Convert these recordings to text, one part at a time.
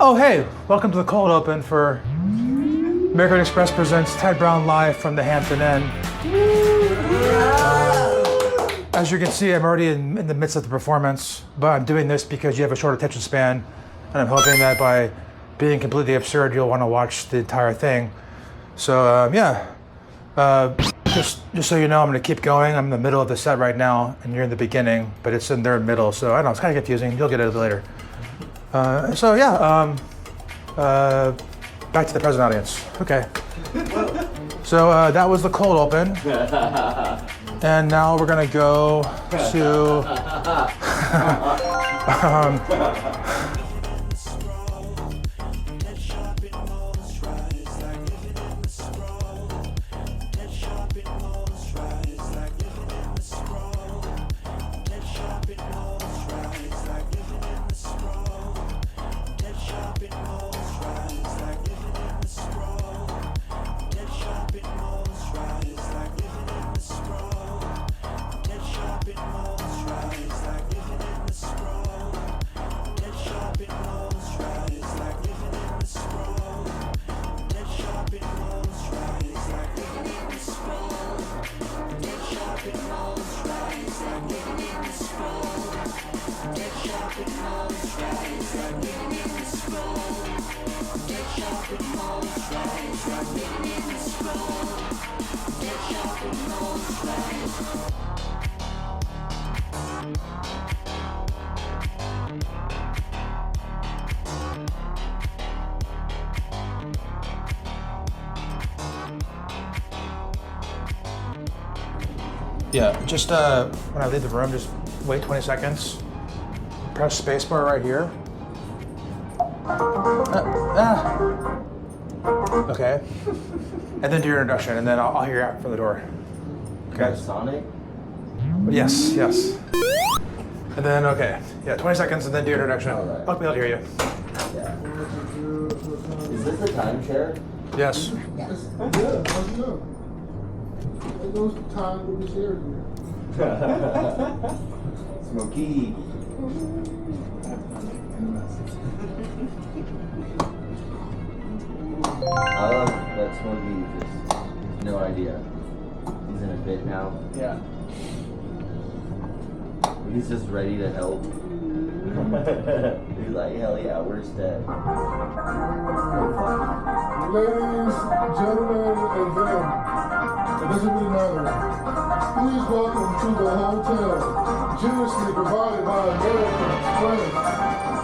Oh, hey, welcome to the cold open for American Express presents Ted Brown live from the Hampton Inn. As you can see, I'm already in the midst of the performance, but I'm doing this because you have a short attention span, and I'm hoping that by being completely absurd, you'll want to watch the entire thing. So, just so you know, I'm going to keep going. I'm in the middle of the set right now, and you're in the beginning, but it's in their middle, so I don't know, it's kind of confusing. You'll get it later. Back to the present audience. Okay. So that was the cold open. And now we're gonna go to just when I leave the room, just wait 20 seconds. Press spacebar right here. Okay. And then do your introduction, and then I'll hear you out from the door. Okay. Sonic? Yes. And then, 20 seconds, and then do your introduction. Right. I'll be able to hear you. Yeah. Is this the time chair? Yes. Yes. Let's go. It goes time to be shared here. Smokey. I love that Smokey just no idea. He's in a bit now. Yeah. He's just ready to help. He's like, hell yeah, where's Ted? Ladies, gentlemen, and them, it doesn't really matter. Please welcome to the hotel, generously provided by American Express.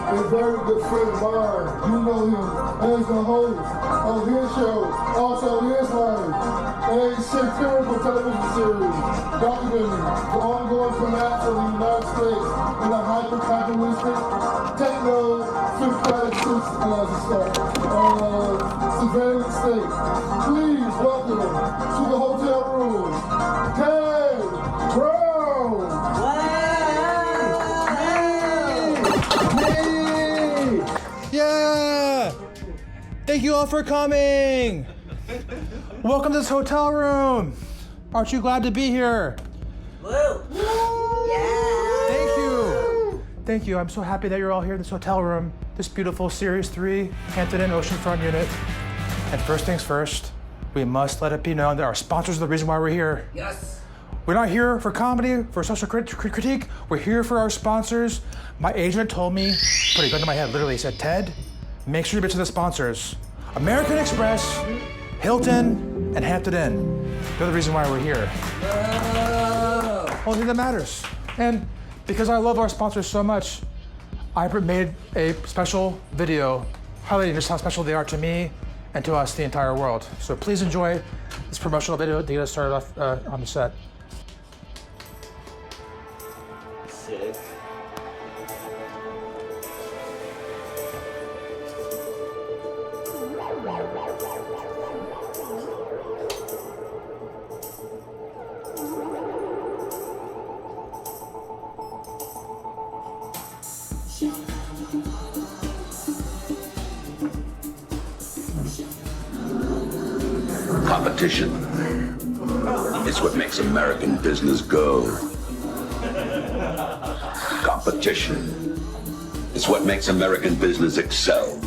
A very good friend of mine. You know him as the host of his show, also his life, a satirical television series documenting the ongoing collapse of the United States in a hyper-capitalistic, techno-democratic surveillance state. Please welcome to the hotel room, Ted Brown. Yeah! Thank you all for coming! Welcome to this hotel room! Aren't you glad to be here? Woo! Yeah! Thank you. I'm so happy that you're all here in this hotel room, this beautiful Series 3 Hampton Inn Oceanfront unit. And first things first, we must let it be known that our sponsors are the reason why we're here. Yes! We're not here for comedy, for social critique. We're here for our sponsors. My agent told me, put a gun to my head, literally said, Ted, make sure you bitch to the sponsors. American Express, Hilton, and Hampton Inn. They're the reason why we're here. Only thing that matters. And because I love our sponsors so much, I made a special video highlighting just how special they are to me and to us, the entire world. So please enjoy this promotional video to get us started off on the set. Sick. Competition is what makes American business go. Competition is what makes American business excel.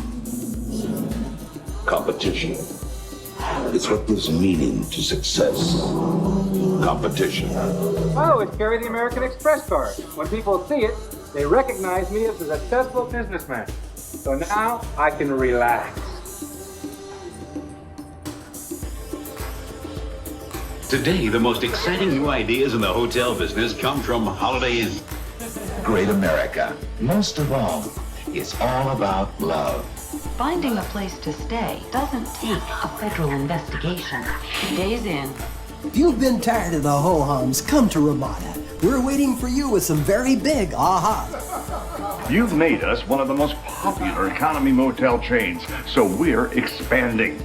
Competition. It's what gives meaning to success. Competition. I always carry the American Express card. When people see it, they recognize me as a successful businessman. So now I can relax. Today, the most exciting new ideas in the hotel business come from Holiday Inn. Great America. Most of all, it's all about love. Finding a place to stay doesn't take a federal investigation. Days in. If you've been tired of the ho-hums, come to Ramada. We're waiting for you with some very big aha. You've made us one of the most popular economy motel chains, so we're expanding.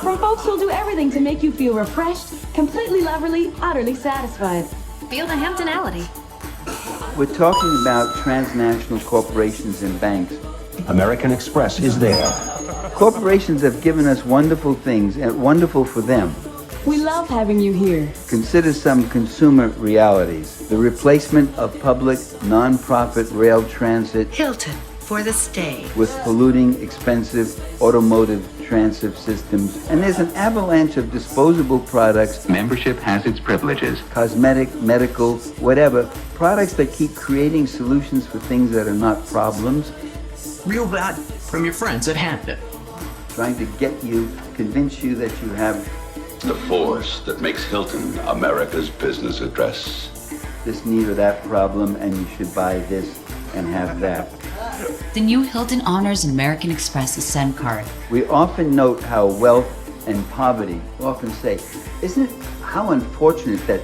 From folks who'll do everything to make you feel refreshed, completely loverly, utterly satisfied. Feel the Hamptonality. We're talking about transnational corporations and banks. American Express is there. Corporations have given us wonderful things, and wonderful for them. We love having you here. Consider some consumer realities. The replacement of public, non-profit rail transit Hilton for the stay. with polluting, expensive automotive transit systems. And there's an avalanche of disposable products, Membership has its privileges. cosmetic, medical, whatever, products that keep creating solutions for things that are not problems, Real value from your friends at Hampton. trying to get you, convince you that you have The force that makes Hilton America's business address. this need or that problem, and you should buy this and have that. The new Hilton Honors American Express Ascend card. We often note how wealth and poverty, we often say, isn't it how unfortunate that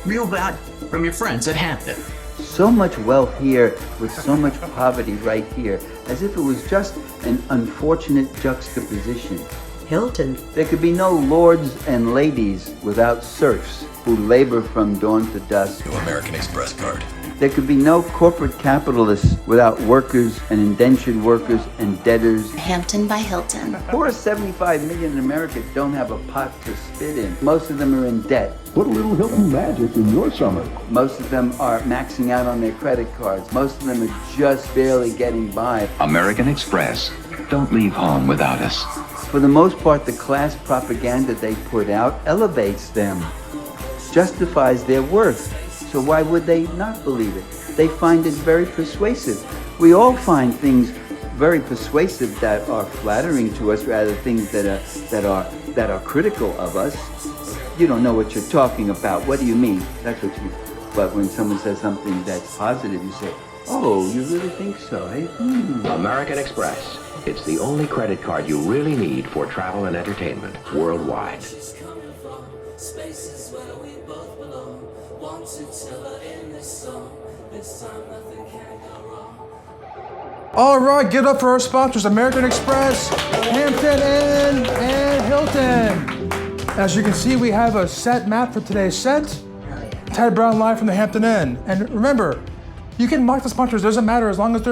Real value from your friends at Hampton. so much wealth here with so much poverty right here, as if it was just an unfortunate juxtaposition. Hilton. There could be no lords and ladies without serfs who labor from dawn to dusk. New American Express card. There could be no corporate capitalists without workers and indentured workers and debtors. Hampton by Hilton. 475 million in America don't have a pot to spit in. Most of them are in debt. Put a little Hilton magic in your summer. Most of them are maxing out on their credit cards. Most of them are just barely getting by. American Express. Don't leave home without us. For the most part, the class propaganda they put out elevates them, justifies their worth. So why would they not believe it? They find it very persuasive. We all find things very persuasive that are flattering to us, rather things that are critical of us. You don't know what you're talking about. What do you mean? That's what you. But when someone says something that's positive, you say, "Oh, you really think so, eh?" American Express. It's the only credit card you really need for travel and entertainment worldwide. All right, get up for our sponsors, American Express, Hampton Inn, and Hilton. As you can see, we have a set map for today's set. Ted Brown live from the Hampton Inn. And remember, you can mock the sponsors, it doesn't matter as long as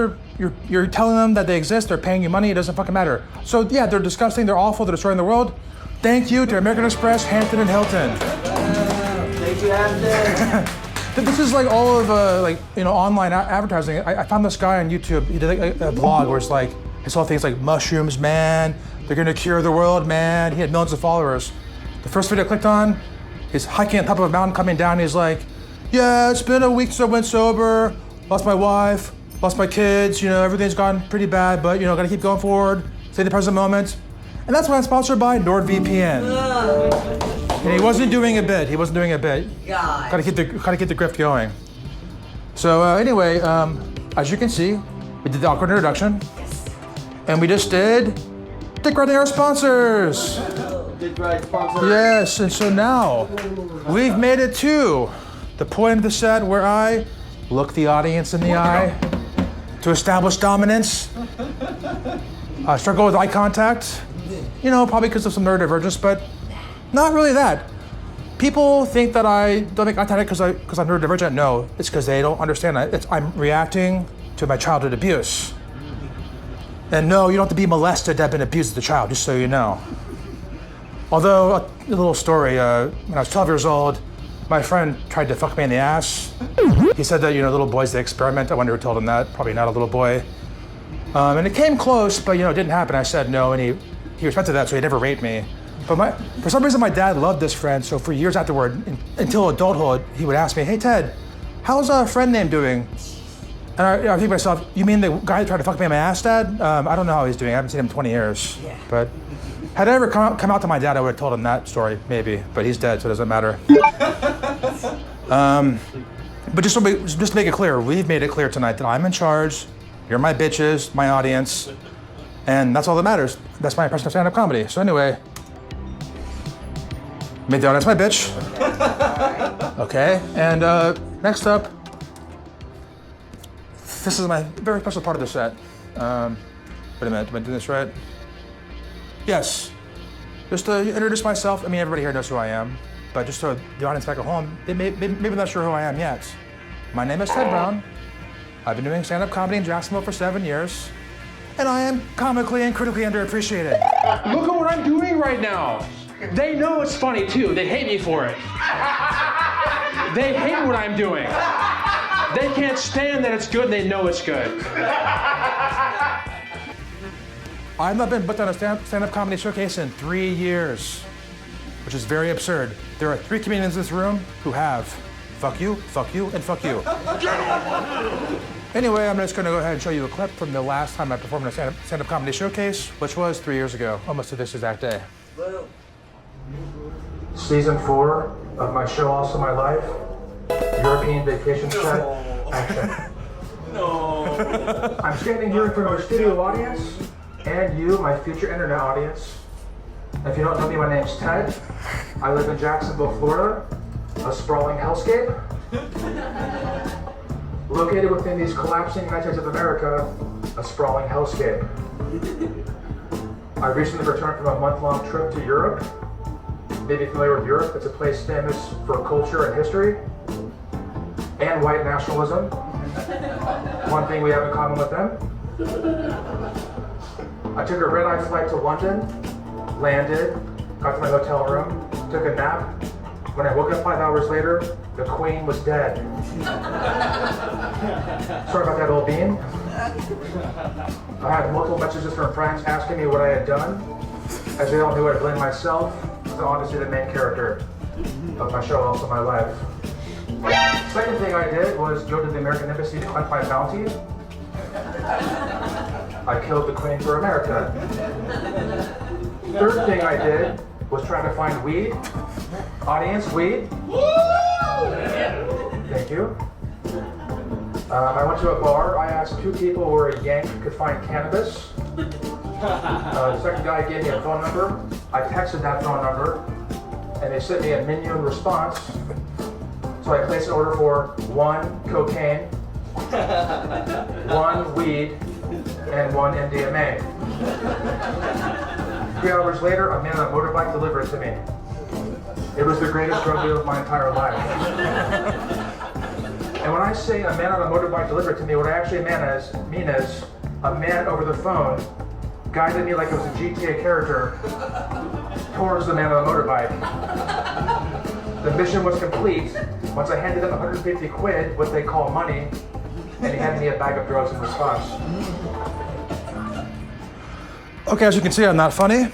you're telling them that they exist, they're paying you money, it doesn't fucking matter. So yeah, they're disgusting, they're awful, they're destroying the world. Thank you to American Express, Hampton, and Hilton. Thank you, Hampton. This is like all of online advertising. I found this guy on YouTube. He did a vlog where it's like his whole thing's like mushrooms, man. They're gonna cure the world, man. He had millions of followers. The first video I clicked on, he's hiking on top of a mountain, coming down. He's like, "Yeah, it's been a week since I went sober. Lost my wife, lost my kids. You know, everything's gone pretty bad, but you know, gotta keep going forward. Stay the present moment." And that's why I'm sponsored by NordVPN. And he wasn't doing a bit. He wasn't doing a bit. God. Gotta keep the grift going. So anyway, as you can see, we did the awkward introduction, and we just did Dick Riding our sponsors. Dick Ride sponsor. Yes, and so now we've made it to the point of the set where I look the audience in the eye to establish dominance. I struggle with eye contact. You know, probably because of some neurodivergence, but not really that. People think that I don't make eye contact because I'm neurodivergent. No, it's because they don't understand. I'm reacting to my childhood abuse. And no, you don't have to be molested to have been abused as a child, just so you know. Although, a little story, when I was 12 years old, my friend tried to fuck me in the ass. He said that, you know, little boys, they experiment. I wonder who told him that. Probably not a little boy. And it came close, but, you know, it didn't happen. I said no, and he he respected that, so he never raped me. But for some reason, my dad loved this friend, so for years afterward, until adulthood, he would ask me, hey, Ted, how's a friend named doing? And I think to myself, you mean the guy who tried to fuck me in my ass, Dad? I don't know how he's doing. I haven't seen him in 20 years. Yeah. But had I ever come out to my dad, I would have told him that story, maybe. But he's dead, so it doesn't matter. But just to make it clear, we've made it clear tonight that I'm in charge. You're my bitches, my audience, and that's all that matters. That's my impression of stand-up comedy. So anyway, made the audience my bitch. Okay, and next up, this is my very special part of the set. Wait a minute, am I doing this right? Yes, just to introduce myself. I mean, everybody here knows who I am, but just so the audience back at home, they maybe not sure who I am yet. My name is Ted Brown. I've been doing stand-up comedy in Jacksonville for 7 years, and I am comically and critically underappreciated. Look at what I'm doing right now. They know it's funny too. They hate me for it. They hate what I'm doing. They can't stand that it's good and they know it's good. I've not been booked on a stand-up comedy showcase in 3 years, which is very absurd. There are 3 comedians in this room who have. Fuck you, and fuck you. Anyway, I'm just gonna go ahead and show you a clip from the last time I performed at a stand-up comedy showcase, which was 3 years ago, almost to this exact day. Season 4 of my show, Also My Life, European vacation set, action. No. I'm standing here in front of a studio audience, and you, my future internet audience. If you don't know me, my name's Ted. I live in Jacksonville, Florida, a sprawling hellscape. Located within these collapsing United States of America, a sprawling hellscape. I recently returned from a month-long trip to Europe. Maybe familiar with Europe, it's a place famous for culture and history, and white nationalism. One thing we have in common with them. I took a red-eye flight to London, landed, got to my hotel room, took a nap. When I woke up 5 hours later, the Queen was dead. Sorry about that, old bean. I had multiple messages from friends asking me what I had done. As they all knew, I blamed myself for honestly the main character of my show, Also My Life. Second thing I did was go to the American Embassy to collect my bounty. I killed the Queen for America. Third thing I did was try to find weed. Audience, weed. Thank you. I went to a bar. I asked 2 people where a Yank could find cannabis. The second guy gave me a phone number. I texted that phone number, and they sent me a menu in response. So I placed an order for 1 cocaine, 1 weed, and 1 MDMA. 3 hours later, a man on a motorbike delivered it to me. It was the greatest drug deal of my entire life. And when I say a man on a motorbike delivered it to me, what I actually mean is a man over the phone guided me like it was a GTA character towards the man on the motorbike. The mission was complete once I handed him 150 quid, what they call money, and he handed me a bag of drugs in response. Okay, as you can see, I'm not funny.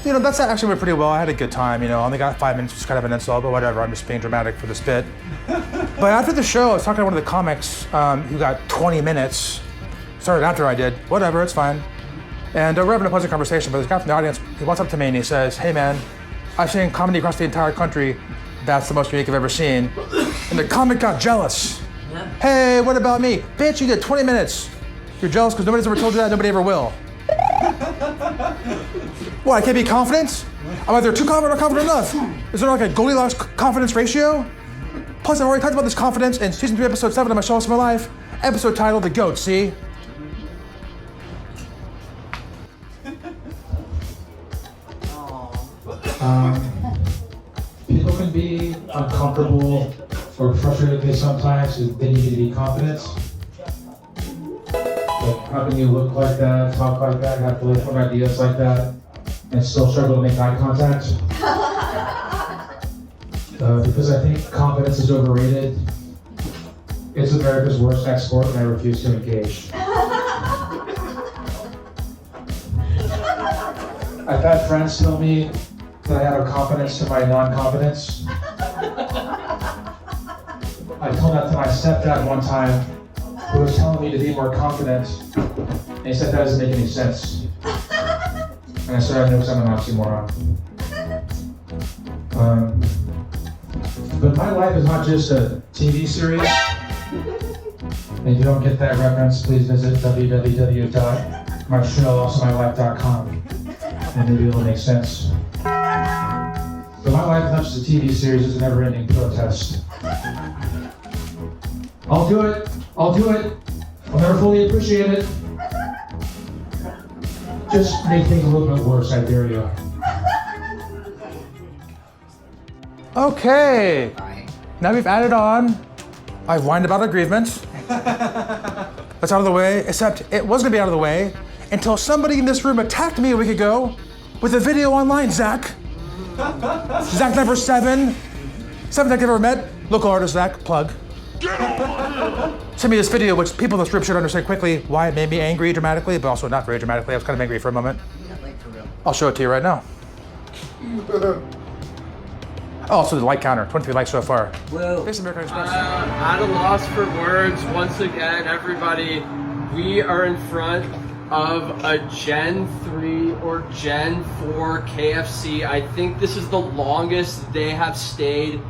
That's actually went pretty well. I had a good time, I only got 5 minutes, just kind of an insult, but whatever, I'm just being dramatic for this bit. But after the show, I was talking to one of the comics who got 20 minutes. Started after I did, whatever, it's fine. And we're having a pleasant conversation, but this guy from the audience, he walks up to me and he says, hey man, I've seen comedy across the entire country. That's the most unique I've ever seen. And the comic got jealous. Yeah. Hey, what about me? Bitch, you did 20 minutes. You're jealous because nobody's ever told you that, nobody ever will. What, I can't be confident? I'm either too confident or confident enough. Is there like a Goldilocks confidence ratio? Plus, I've already talked about this confidence in season 3, episode 7 of my show, Also My Life. Episode titled, The Goat, see? People can be uncomfortable or frustrated with me sometimes, so they need to be confident. Like, how can you look like that, talk like that, have fully formed ideas like that, and still struggle to make eye contact? Because I think confidence is overrated. It's America's worst export, and I refuse to engage. I've had friends tell me that I have a competence to my non-competence. I told that to my stepdad one time, who was telling me to be more confident, and he said that doesn't make any sense. And I said I knew because I'm an oxymoron. But my life is not just a TV series. And if you don't get that reference, please visit www.myshowalsomylife.com and maybe it'll make sense. But my life is not just a TV series, it's a never-ending protest. I'll do it. I'll never fully appreciate it. Just make things a little bit worse, I dare you. Okay. Now we've added on. I've whined about aggrievement. That's out of the way, except it was gonna be out of the way until somebody in this room attacked me a week ago with a video online, Zach. Zach number 7. 7th I've ever met. Local artist Zach, plug. Sent me this video, which people in this group should understand quickly why it made me angry dramatically, but also not very dramatically. I was kind of angry for a moment. I'll show it to you right now. Also, the like counter, 23 likes so far. Whoa. Thanks, American Express. At a loss for words, once again, everybody, we are in front of a Gen 3 or Gen 4 KFC. I think this is the longest they have stayed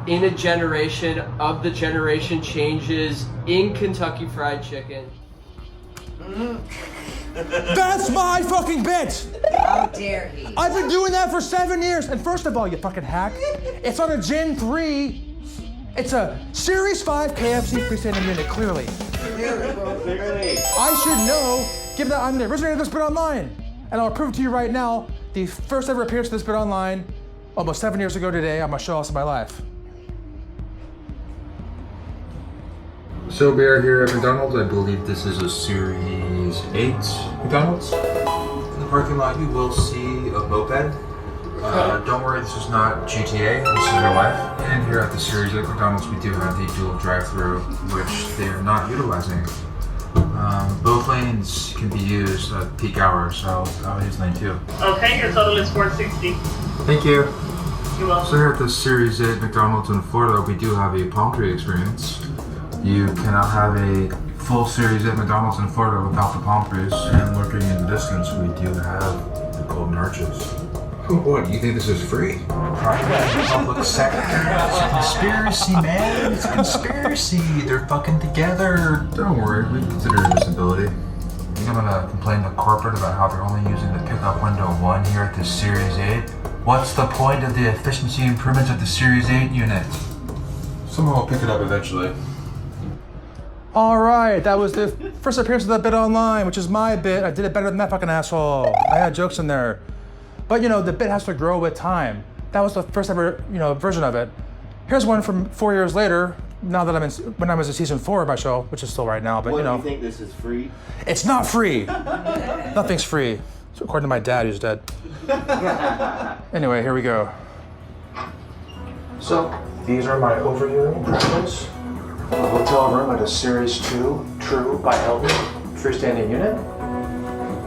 in a generation of the generation changes in Kentucky Fried Chicken. That's my fucking bit! How dare he? I've been doing that for 7 years. And first of all, you fucking hack, it's on a Gen 3. It's a Series 5 KFC freestanding unit, clearly. Clearly. I should know, given that I'm the originator of this bit online. And I'll prove to you right now, the first ever appearance of this bit online, almost 7 years ago today, on my show, Awesome My Life. So we are here at McDonald's. I believe this is a Series 8 McDonald's. In the parking lot, you will see a moped. Don't worry, this is not GTA, this is real life. And here at the Series 8 McDonald's, we do have the dual drive-thru, which they are not utilizing. Both lanes can be used at peak hours, so I'll use lane 2. Okay, your total is $460. Thank you. You're welcome. So here at the Series 8 McDonald's in Florida, we do have a palm tree experience. You cannot have a full Series 8 McDonald's in Florida without the palm trees. And lurking in the distance, we do have the golden arches. What, you think this is free? Private public sector. It's a conspiracy, man. It's a conspiracy. They're fucking together. Don't worry, we consider visibility. I think I'm gonna complain to corporate about how they're only using the pickup window 1 here at the Series 8. What's the point of the efficiency improvements of the Series 8 unit? Someone will pick it up eventually. All right, that was the first appearance of that bit online, which is my bit. I did it better than that fucking asshole. I had jokes in there. But you know, the bit has to grow with time. That was the first ever, version of it. Here's one from 4 years later, now that when I was in season 4 of my show, which is still right now, but What, do you think this is free? It's not free. Nothing's free. So according to my dad, who's dead. Anyway, here we go. So, these are my overviewing impressions. A hotel room at a Series 2 True by Hampton freestanding unit.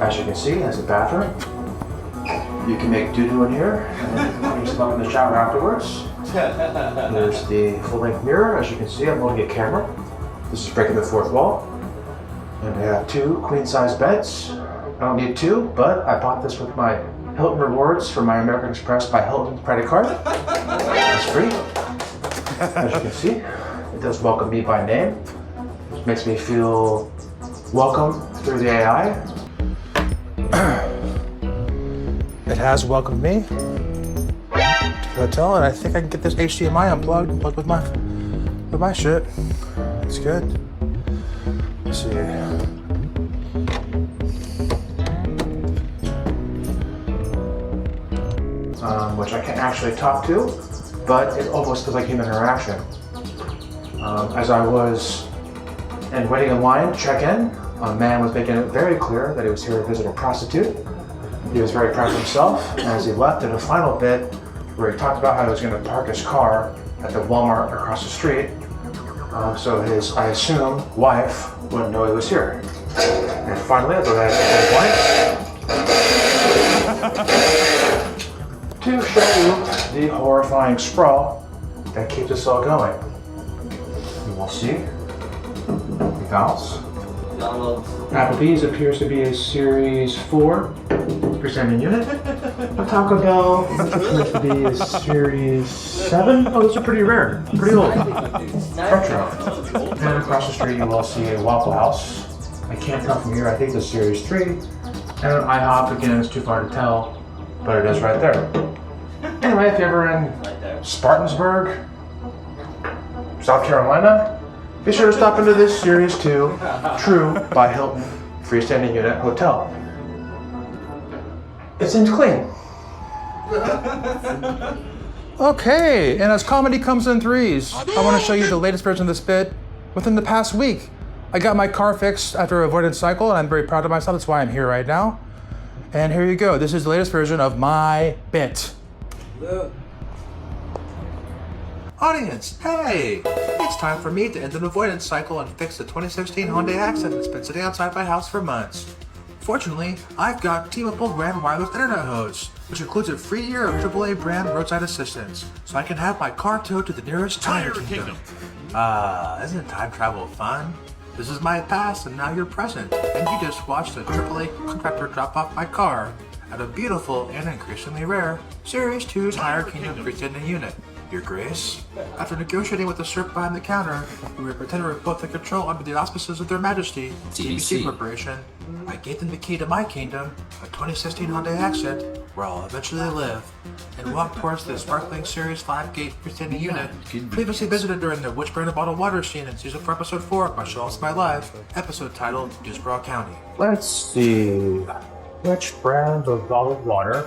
As you can see, it has a bathroom. You can make doo-doo in here, and then you can use them in the shower afterwards. There's the full-length mirror. As you can see, I'm holding a camera. This is breaking the 4th wall. And we have 2 queen-size beds. I don't need 2, but I bought this with my Hilton rewards for my American Express by Hilton credit card. It's free. As you can see, it does welcome me by name, which makes me feel welcome through the AI. It has welcomed me to the hotel, and I think I can get this HDMI unplugged with my shit. It's good. Let's see. Which I can't actually talk to, but it almost feels like human interaction. As I was waiting in line to check in, a man was making it very clear that he was here to visit a prostitute. He was very proud of himself, and as he left in a final bit where he talked about how he was going to park his car at the Walmart across the street, so his, I assume, wife wouldn't know he was here. And finally, I'll go ahead and To show you the horrifying sprawl that keeps us all going. You will see McDonald's. Applebee's appears to be a Series 4 presenting unit. Taco Bell appears to be a Series 7. Oh, those are pretty rare, pretty old. Retro. And across the street you will see a Waffle House. I can't tell from here, I think it's Series 3. And an IHOP, again, it's too far to tell, but it is right there. Anyway, if you're ever in Spartansburg, South Carolina, be sure to stop into this Series 2 True by Hilton freestanding unit hotel. It seems clean. Okay, and as comedy comes in threes, I want to show you the latest version of this bit within the past week. I got my car fixed after an avoidance cycle, and I'm very proud of myself. That's why I'm here right now. And here you go. This is the latest version of my bit. Audience, hey! It's time for me to end an avoidance cycle and fix the 2016 Hyundai Accent that's been sitting outside my house for months. Fortunately, I've got T-Mobile brand wireless internet hose, which includes a free year of AAA brand roadside assistance, so I can have my car towed to the nearest Tire Kingdom. Isn't time travel fun? This is my past and now your present, and you just watched a AAA contractor drop off my car at a beautiful and increasingly rare Series 2 Tire Kingdom freestanding unit. Your Grace, after negotiating with the serp behind the counter, who were pretending to both in control under the auspices of Their Majesty, CBC Corporation, I gave them the key to my kingdom, a 2016 Hyundai Accent, where I'll eventually live, and walk towards the sparkling Series 5 gate freestanding unit, previously visited during the Which Brand of Bottled Water scene in Season 4, Episode 4 of My Show It's My Life, episode titled Dewsboro County. Let's see. Which brand of bottled water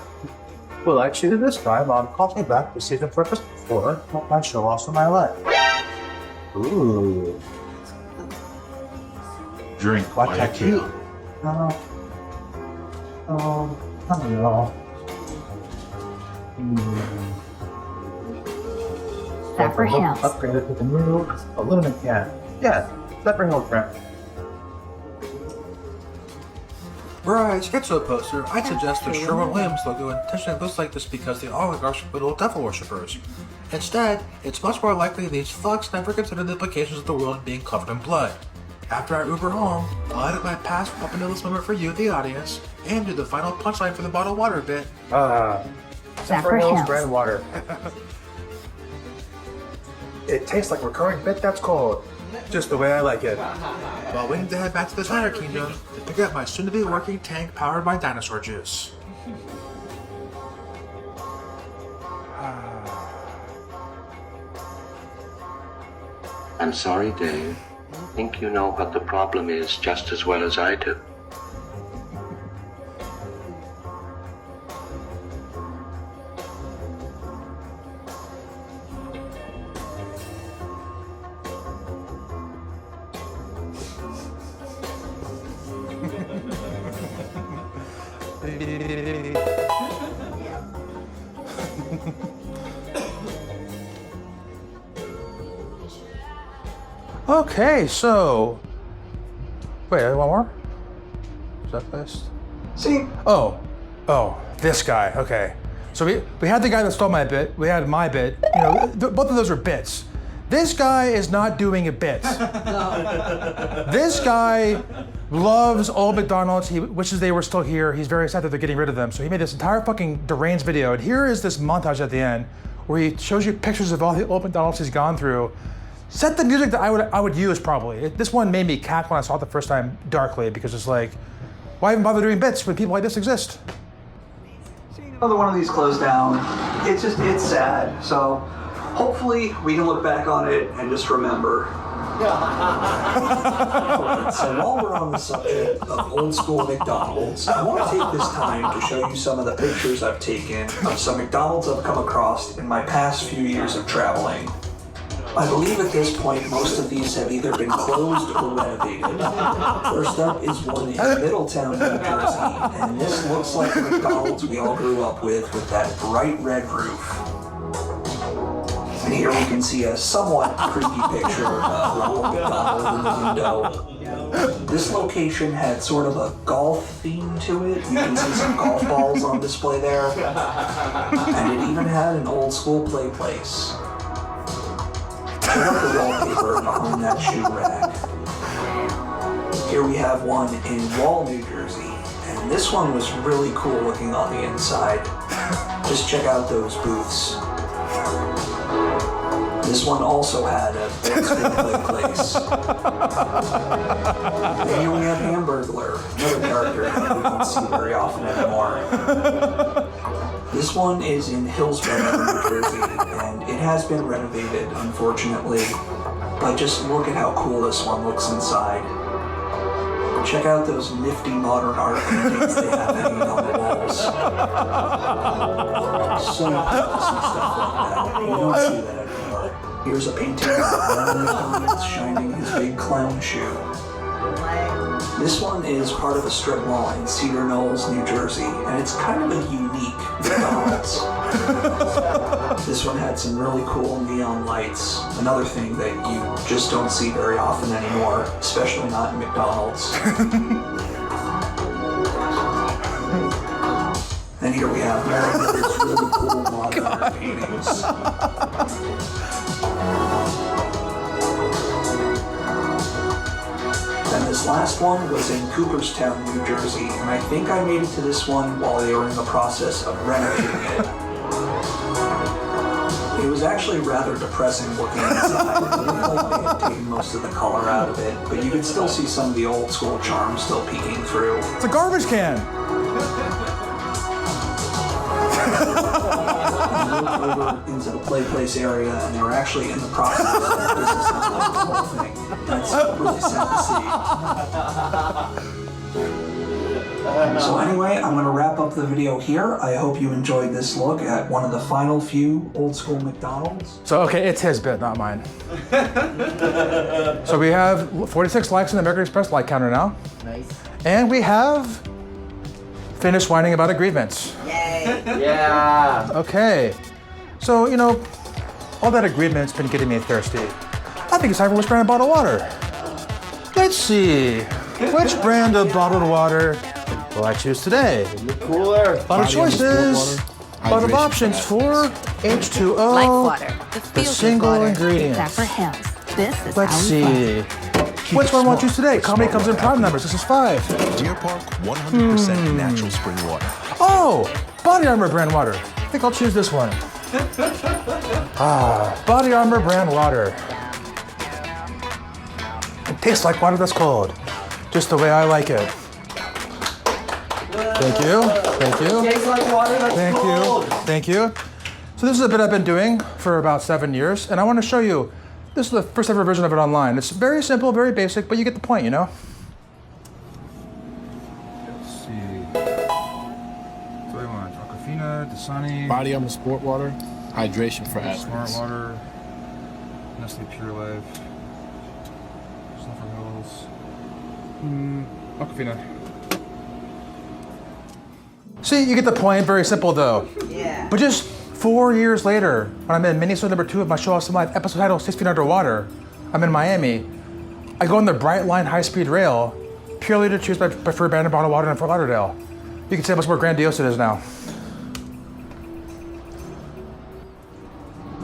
will I choose this time on Call Me Back to Season 4, Episode 4 of My Show Also My Life? Ooh. Drink What like type you? I don't know. Zephyr Hills. Upgraded with a new aluminum can. Yeah, Zephyr Hills brand. For a schizo poster, I'd suggest the Sherwin-Williams logo intentionally looks like this because the oligarchs are little devil worshippers. Instead, it's much more likely these fucks never considered the implications of the world being covered in blood. After I Uber home, I'll edit my past up into this moment for you, the audience, and do the final punchline for the bottled water bit. Zephyr Hills brand water. It tastes like recurring bit that's cold. Just the way I like it. While waiting to head back to the Tire Kingdom to pick up my soon-to-be working tank powered by dinosaur juice. I'm sorry, Dave. I think you know what the problem is just as well as I do. Okay, so wait, one more? Is that list? See? Oh, this guy. Okay, so we had the guy that stole my bit. We had my bit. You know, both of those are bits. This guy is not doing a bit. This guy loves old McDonald's. He wishes they were still here. He's very sad that they're getting rid of them. So he made this entire fucking deranged video. And here is this montage at the end where he shows you pictures of all the old McDonald's he's gone through. Set the music that I would use probably. This one made me cack when I saw it the first time darkly because it's like, why even bother doing bits when people like this exist? Another one of these closed down. It's sad. So hopefully we can look back on it and just remember. So while we're on the subject of old school McDonald's, I want to take this time to show you some of the pictures I've taken of some McDonald's I've come across in my past few years of traveling. I believe at this point most of these have either been closed or renovated. First up is one in Middletown, New Jersey, and this looks like the McDonald's we all grew up with that bright red roof. And here we can see a somewhat creepy picture of Ronald McDonald in the window. This location had sort of a golf theme to it. You can see some golf balls on display there. And it even had an old school play place. Check out the wallpaper behind that shoe rack. Here we have one in Wall, New Jersey. And this one was really cool looking on the inside. Just check out those booths. This one also had a old school play place. And here we have Hamburglar, another character that we don't see very often anymore. This one is in Hillsborough, New Jersey, and it has been renovated, unfortunately. But just look at how cool this one looks inside. Check out those nifty modern art paintings they have hanging on the walls. So awesome stuff like that. You don't see that anymore. Here's a painting of Ronald McDonald shining his big clown shoe. This one is part of a strip mall in Cedar Knolls, New Jersey, and it's kind of a unique McDonald's. This one had some really cool neon lights, another thing that you just don't see very often anymore, especially not in McDonald's. And here we have more of those really cool modern art paintings. And this last one was in Cooperstown, New Jersey, and I think I made it to this one while they were in the process of renovating it. It was actually rather depressing looking inside. It looked like they had taken most of the color out of it, but you could still see some of the old school charm still peeking through. It's a garbage can! And you look over into the play place area, and they were actually in the process of dismantling the whole thing. That's really sad to see. So anyway, I'm going to wrap up the video here. I hope you enjoyed this look at one of the final few old school McDonald's. So, okay, it's his bit, not mine. So we have 46 likes on the American Express like counter now. Nice. And we have finished whining about agreements. Yay! Yeah! Okay. So, you know, all that agreement's been getting me thirsty. I think it's time for which brand of bottled water. Let's see. Which brand of bottled water will I choose today? Cooler. A lot of choices, a lot of options for H2O, Like water. the single ingredient. Zephyr Hills. This is Let's how we see. Which one will I choose today? Comedy comes in prime numbers. This is 5. Deer Park 100% natural spring water. Oh, Body Armor brand water. I think I'll choose this one. Body Armor brand water. It tastes like water that's cold. Just the way I like it. Thank you. Thank you. Tastes like water that's Thank cold. you. Thank you. So this is a bit I've been doing for about 7 years, and I want to show you. This is the first ever version of it online. It's very simple, very basic, but you get the point, you know? Let's see. So we want Aquafina, Dasani. Body Armor Sport Water. Hydration for athletes. Smart Water. Nestle Pure Life. Zephyr Hills. Aquafina. See, you get the point. Very simple, though. Yeah. But just 4 years later, when I'm in mini-episode number 2 of my show Awesome Life, episode title 6 Feet Underwater, I'm in Miami. I go on the Bright Line high-speed rail purely to choose my preferred brand of bottled water in Fort Lauderdale. You can see how much more grandiose it is now.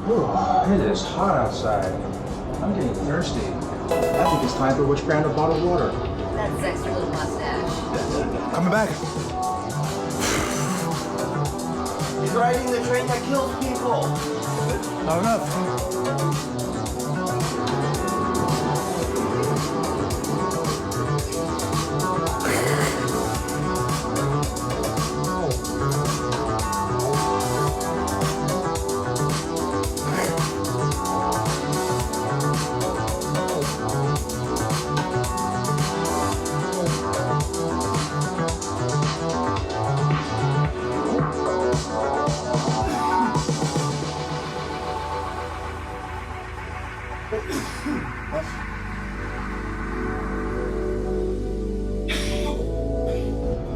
Ooh, it is hot outside. I'm getting thirsty. I think it's time for which brand of bottled water? That sexy little mustache. Coming back. He's riding the train that kills people. Not enough.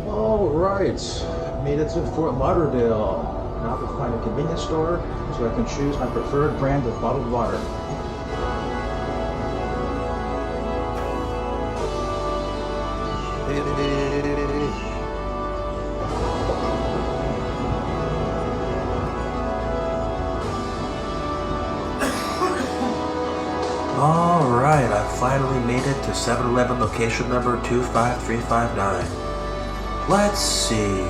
All right, made it to Fort Lauderdale. Now to find a convenience store so I can choose my preferred brand of bottled water. Alright, I finally made it to 7-Eleven location number 25359. Let's see.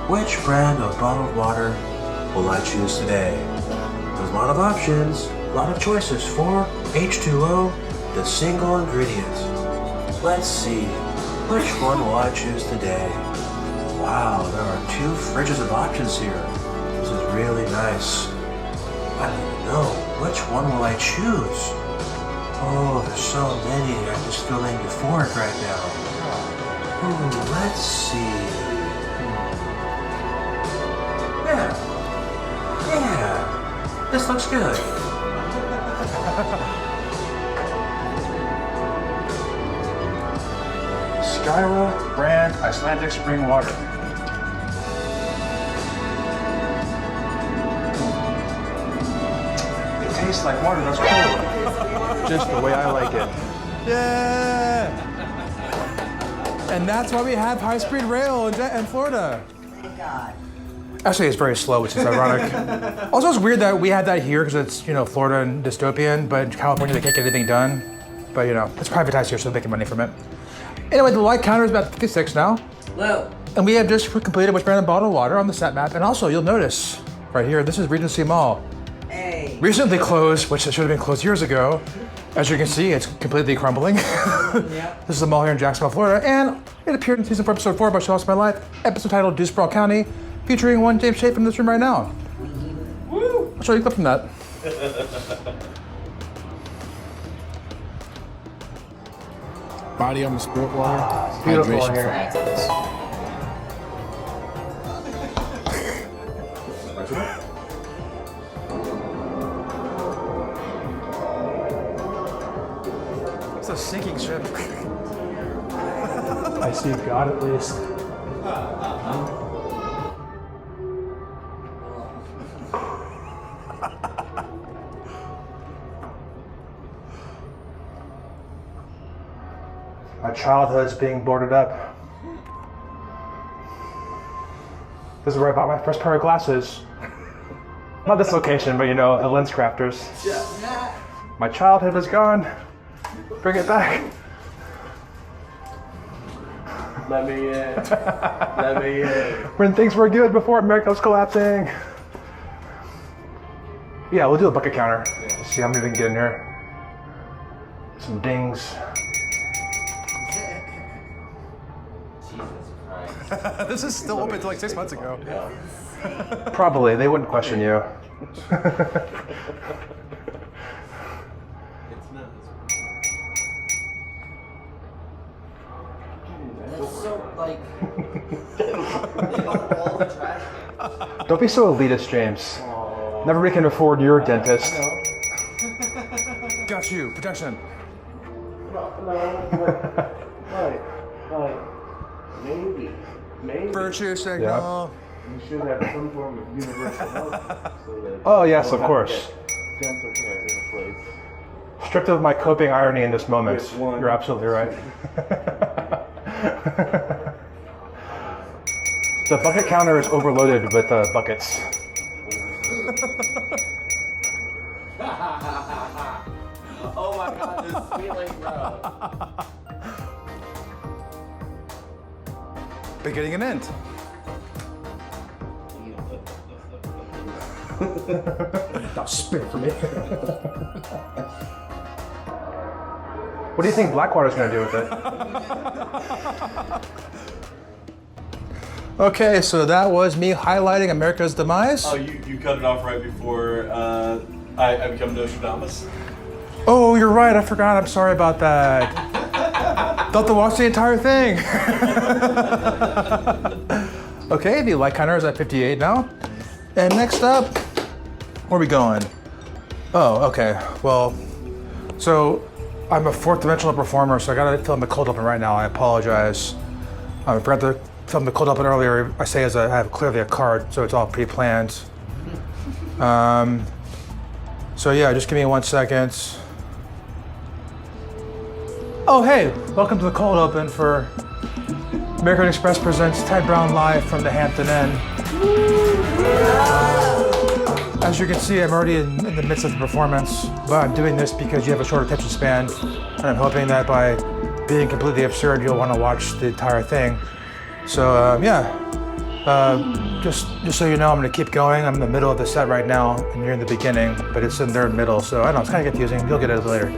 Which brand of bottled water will I choose today? There's a lot of options, a lot of choices for H2O, the single ingredient. Let's see. Which one will I choose today? Wow, there are 2 fridges of options here. This is really nice. I don't know. Which one will I choose? Oh, there's so many. I'm just feeling euphoric right now. Let's see. Yeah. This looks good. Skyra brand Icelandic spring water. It tastes like water that's cold. Just the way I like it. Yeah! And that's why we have high-speed rail in Florida. Thank God. Actually, it's very slow, which is ironic. Also, it's weird that we have that here because it's, Florida and dystopian, but in California, they can't get anything done. But, it's privatized here, so they're making money from it. Anyway, the light counter is about 56 now. Whoa. And we have just completed which brand of bottled water on the set map. And also, you'll notice right here, this is Regency Mall. Hey. Recently closed, which should have been closed years ago. As you can see, it's completely crumbling. Yep. This is a mall here in Jacksonville, Florida. And it appeared in season 4, episode 4 of Show Us My Life, episode titled Dewsbury County, featuring one James Shape in this room right now. Woo! I'll show you a clip from that. Body on the sport water, Beautiful hydration here. for athletes. It's a sinking ship. I see God at least. My childhood's being boarded up. This is where I bought my first pair of glasses. Not this location, but at Lens Crafters. Yeah. My childhood is gone. Bring it back. Let me in. Let me in. When things were good before America was collapsing. Yeah, we'll do a bucket counter. See how many we can get in here. Some dings. This is still open until like 6 months ago. Probably, they wouldn't question you. Don't be so elitist, James. Nobody can afford your dentist. Got you, protection. Maybe. Virtue signal. You should have some form of universal health. So that Oh yes, of course. dental care in a place. Stripped of my coping irony in this moment. With one. You're absolutely right. The bucket counter is overloaded with buckets. Oh my God, this feeling, bro. Beginning and end. Don't spit for me. What do you think Blackwater's gonna do with it? Okay, so that was me highlighting America's demise. Oh, you cut it off right before I become Nostradamus? Oh, you're right, I forgot, I'm sorry about that. Thought to watch the entire thing. Okay, the light counter is at 58 now. And next up, where are we going? Oh, okay, well, so I'm a fourth dimensional performer, so I gotta fill in the cold open right now, I apologize. I forgot to filmed the cold open earlier, I say I have clearly a card, so it's all pre-planned. So yeah, just give me 1 second. Oh hey, welcome to the cold open for American Express presents Ted Brown live from the Hampton Inn. As you can see, I'm already in the midst of the performance, but I'm doing this because you have a short attention span, and I'm hoping that by being completely absurd, you'll want to watch the entire thing. So just so you know, I'm going to keep going. I'm in the middle of the set right now, and you're in the beginning, but it's in their middle, so I don't know, it's kind of confusing. You'll get it later.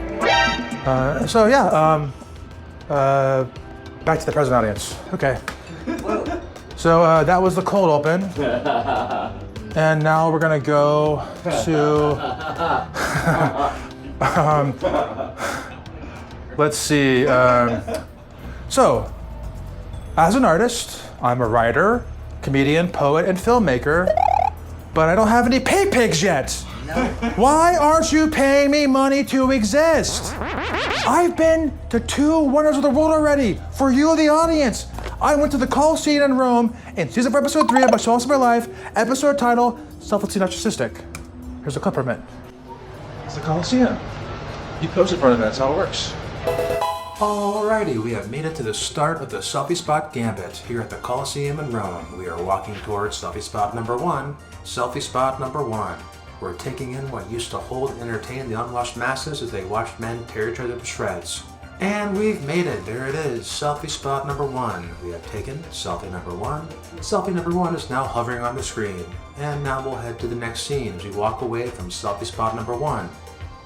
Back to the present audience. Okay. So that was the cold open. And now we're gonna go to, let's see. So, as an artist, I'm a writer, comedian, poet, and filmmaker, but I don't have any pay pigs yet. No. Why aren't you paying me money to exist? I've been to 2 Wonders of the World already, for you, the audience. I went to the Coliseum in Rome in season 4, episode 3 of My Show of My Life, episode title, Selflessly Narcissistic. Here's a clip from it. It's the Coliseum. You pose in front of it, that's how it works. Alrighty, we have made it to the start of the selfie spot gambit here at the Coliseum in Rome. We are walking towards selfie spot number 1. Selfie spot number 1. We're taking in what used to hold and entertain the unwashed masses as they watched men tear each other to shreds. And we've made it. There it is. Selfie spot number 1. We have taken selfie number 1. Selfie number 1 is now hovering on the screen. And now we'll head to the next scene as we walk away from selfie spot number 1.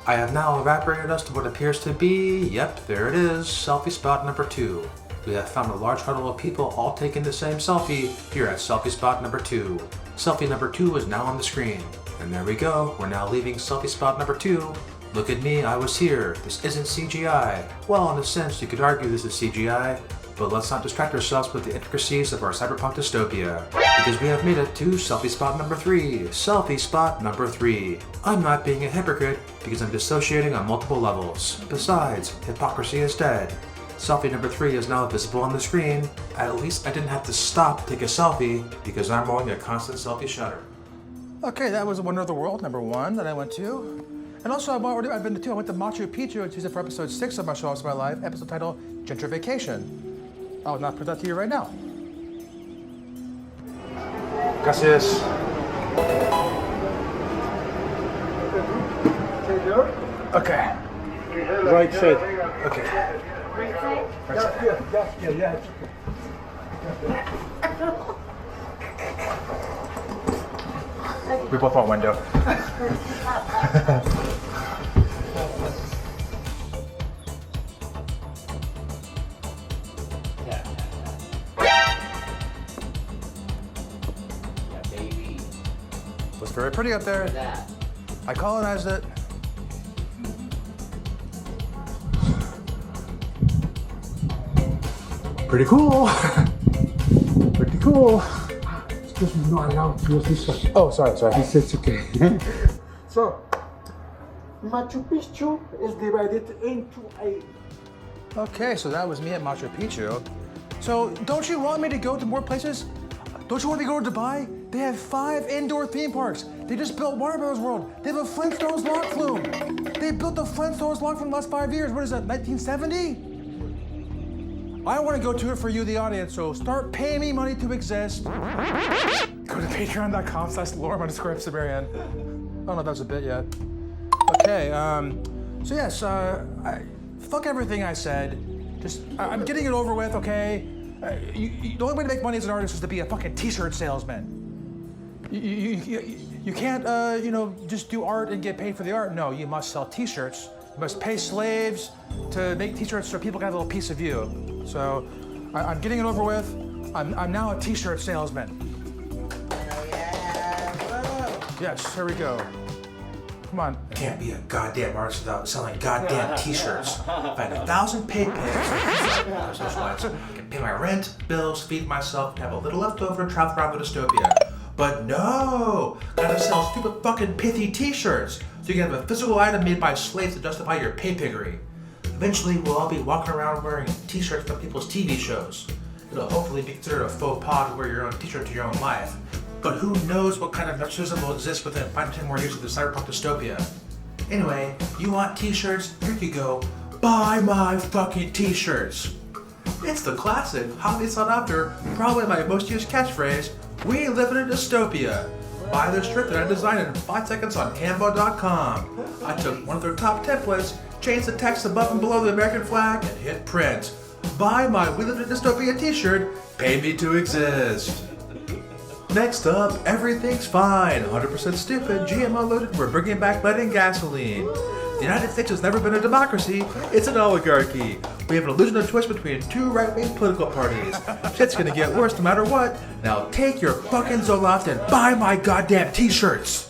I have now evaporated us to what appears to be, yep, there it is, selfie spot number 2. We have found a large huddle of people all taking the same selfie here at selfie spot number 2. Selfie number 2 is now on the screen. And there we go, we're now leaving selfie spot number 2. Look at me, I was here. This isn't CGI. Well, in a sense, you could argue this is CGI, but let's not distract ourselves with the intricacies of our cyberpunk dystopia, because we have made it to selfie spot number 3. Selfie spot number 3. I'm not being a hypocrite, because I'm dissociating on multiple levels. Besides, hypocrisy is dead. Selfie number 3 is now visible on the screen. At least I didn't have to stop to take a selfie, because I'm rolling a constant selfie shutter. Okay, that was Wonder of the World, number 1 that I went to. And also, I've been to 2. I went to Machu Picchu in season 4, episode 6 of My Show of My Life, episode titled Gentrification. I'll not put that to you right now. Gracias. Okay. Right side. Okay. Right side? Yeah. We both want window. Looks very pretty up there. I colonized it. Pretty cool. Pretty cool. Excuse me, not allowed to use this one. Oh, sorry. This is okay. So, Machu Picchu is divided into 8. Okay, so that was me at Machu Picchu. So, don't you want me to go to more places? Don't you want me to go to Dubai? They have 5 indoor theme parks. They just built Warner Bros. World. They have a Flintstones lock flume. They built the Flintstones lock flume the last 5 years. What is that, 1970? I want to go to it for you, the audience, so start paying me money to exist. Go to patreon.com/Laura_Siberian. I don't know if that's a bit yet. Okay, so yes, fuck everything I said. I'm getting it over with, okay? The only way to make money as an artist is to be a fucking t-shirt salesman. You can't, just do art and get paid for the art. No, you must sell t-shirts. You must pay slaves to make t-shirts so people can have a little piece of you. So I'm getting it over with. I'm now a t-shirt salesman. Yes, here we go. Come on. Can't be a goddamn artist without selling goddamn t-shirts. If I had 1,000 paid pigs, I can pay my rent, bills, feed myself, and have a little left over and travel around the dystopia. But no! Gotta sell stupid fucking pithy t-shirts so you can have a physical item made by slaves to justify your pay piggery. Eventually, we'll all be walking around wearing t-shirts from people's TV shows. it'll hopefully be considered a faux pas to wear your own t-shirt to your own life. But who knows what kind of narcissism will exist within 5 to 10 more years of the cyberpunk dystopia. Anyway, you want t-shirts? Here you go. Buy my fucking t-shirts. It's the classic, hotly sought after, probably my most used catchphrase, we live in a dystopia. Buy the shirt that I designed in 5 seconds on Canva.com. I took one of their top templates, changed the text above and below the American flag, and hit print. Buy my We Live in a Dystopia t-shirt, pay me to exist. Next up, everything's fine. 100% stupid, GMO loaded, we're bringing back lead and gasoline. The United States has never been a democracy, it's an oligarchy. We have an illusion of choice between 2 right-wing political parties. Shit's gonna get worse no matter what. Now take your fucking Zoloft and buy my goddamn t-shirts.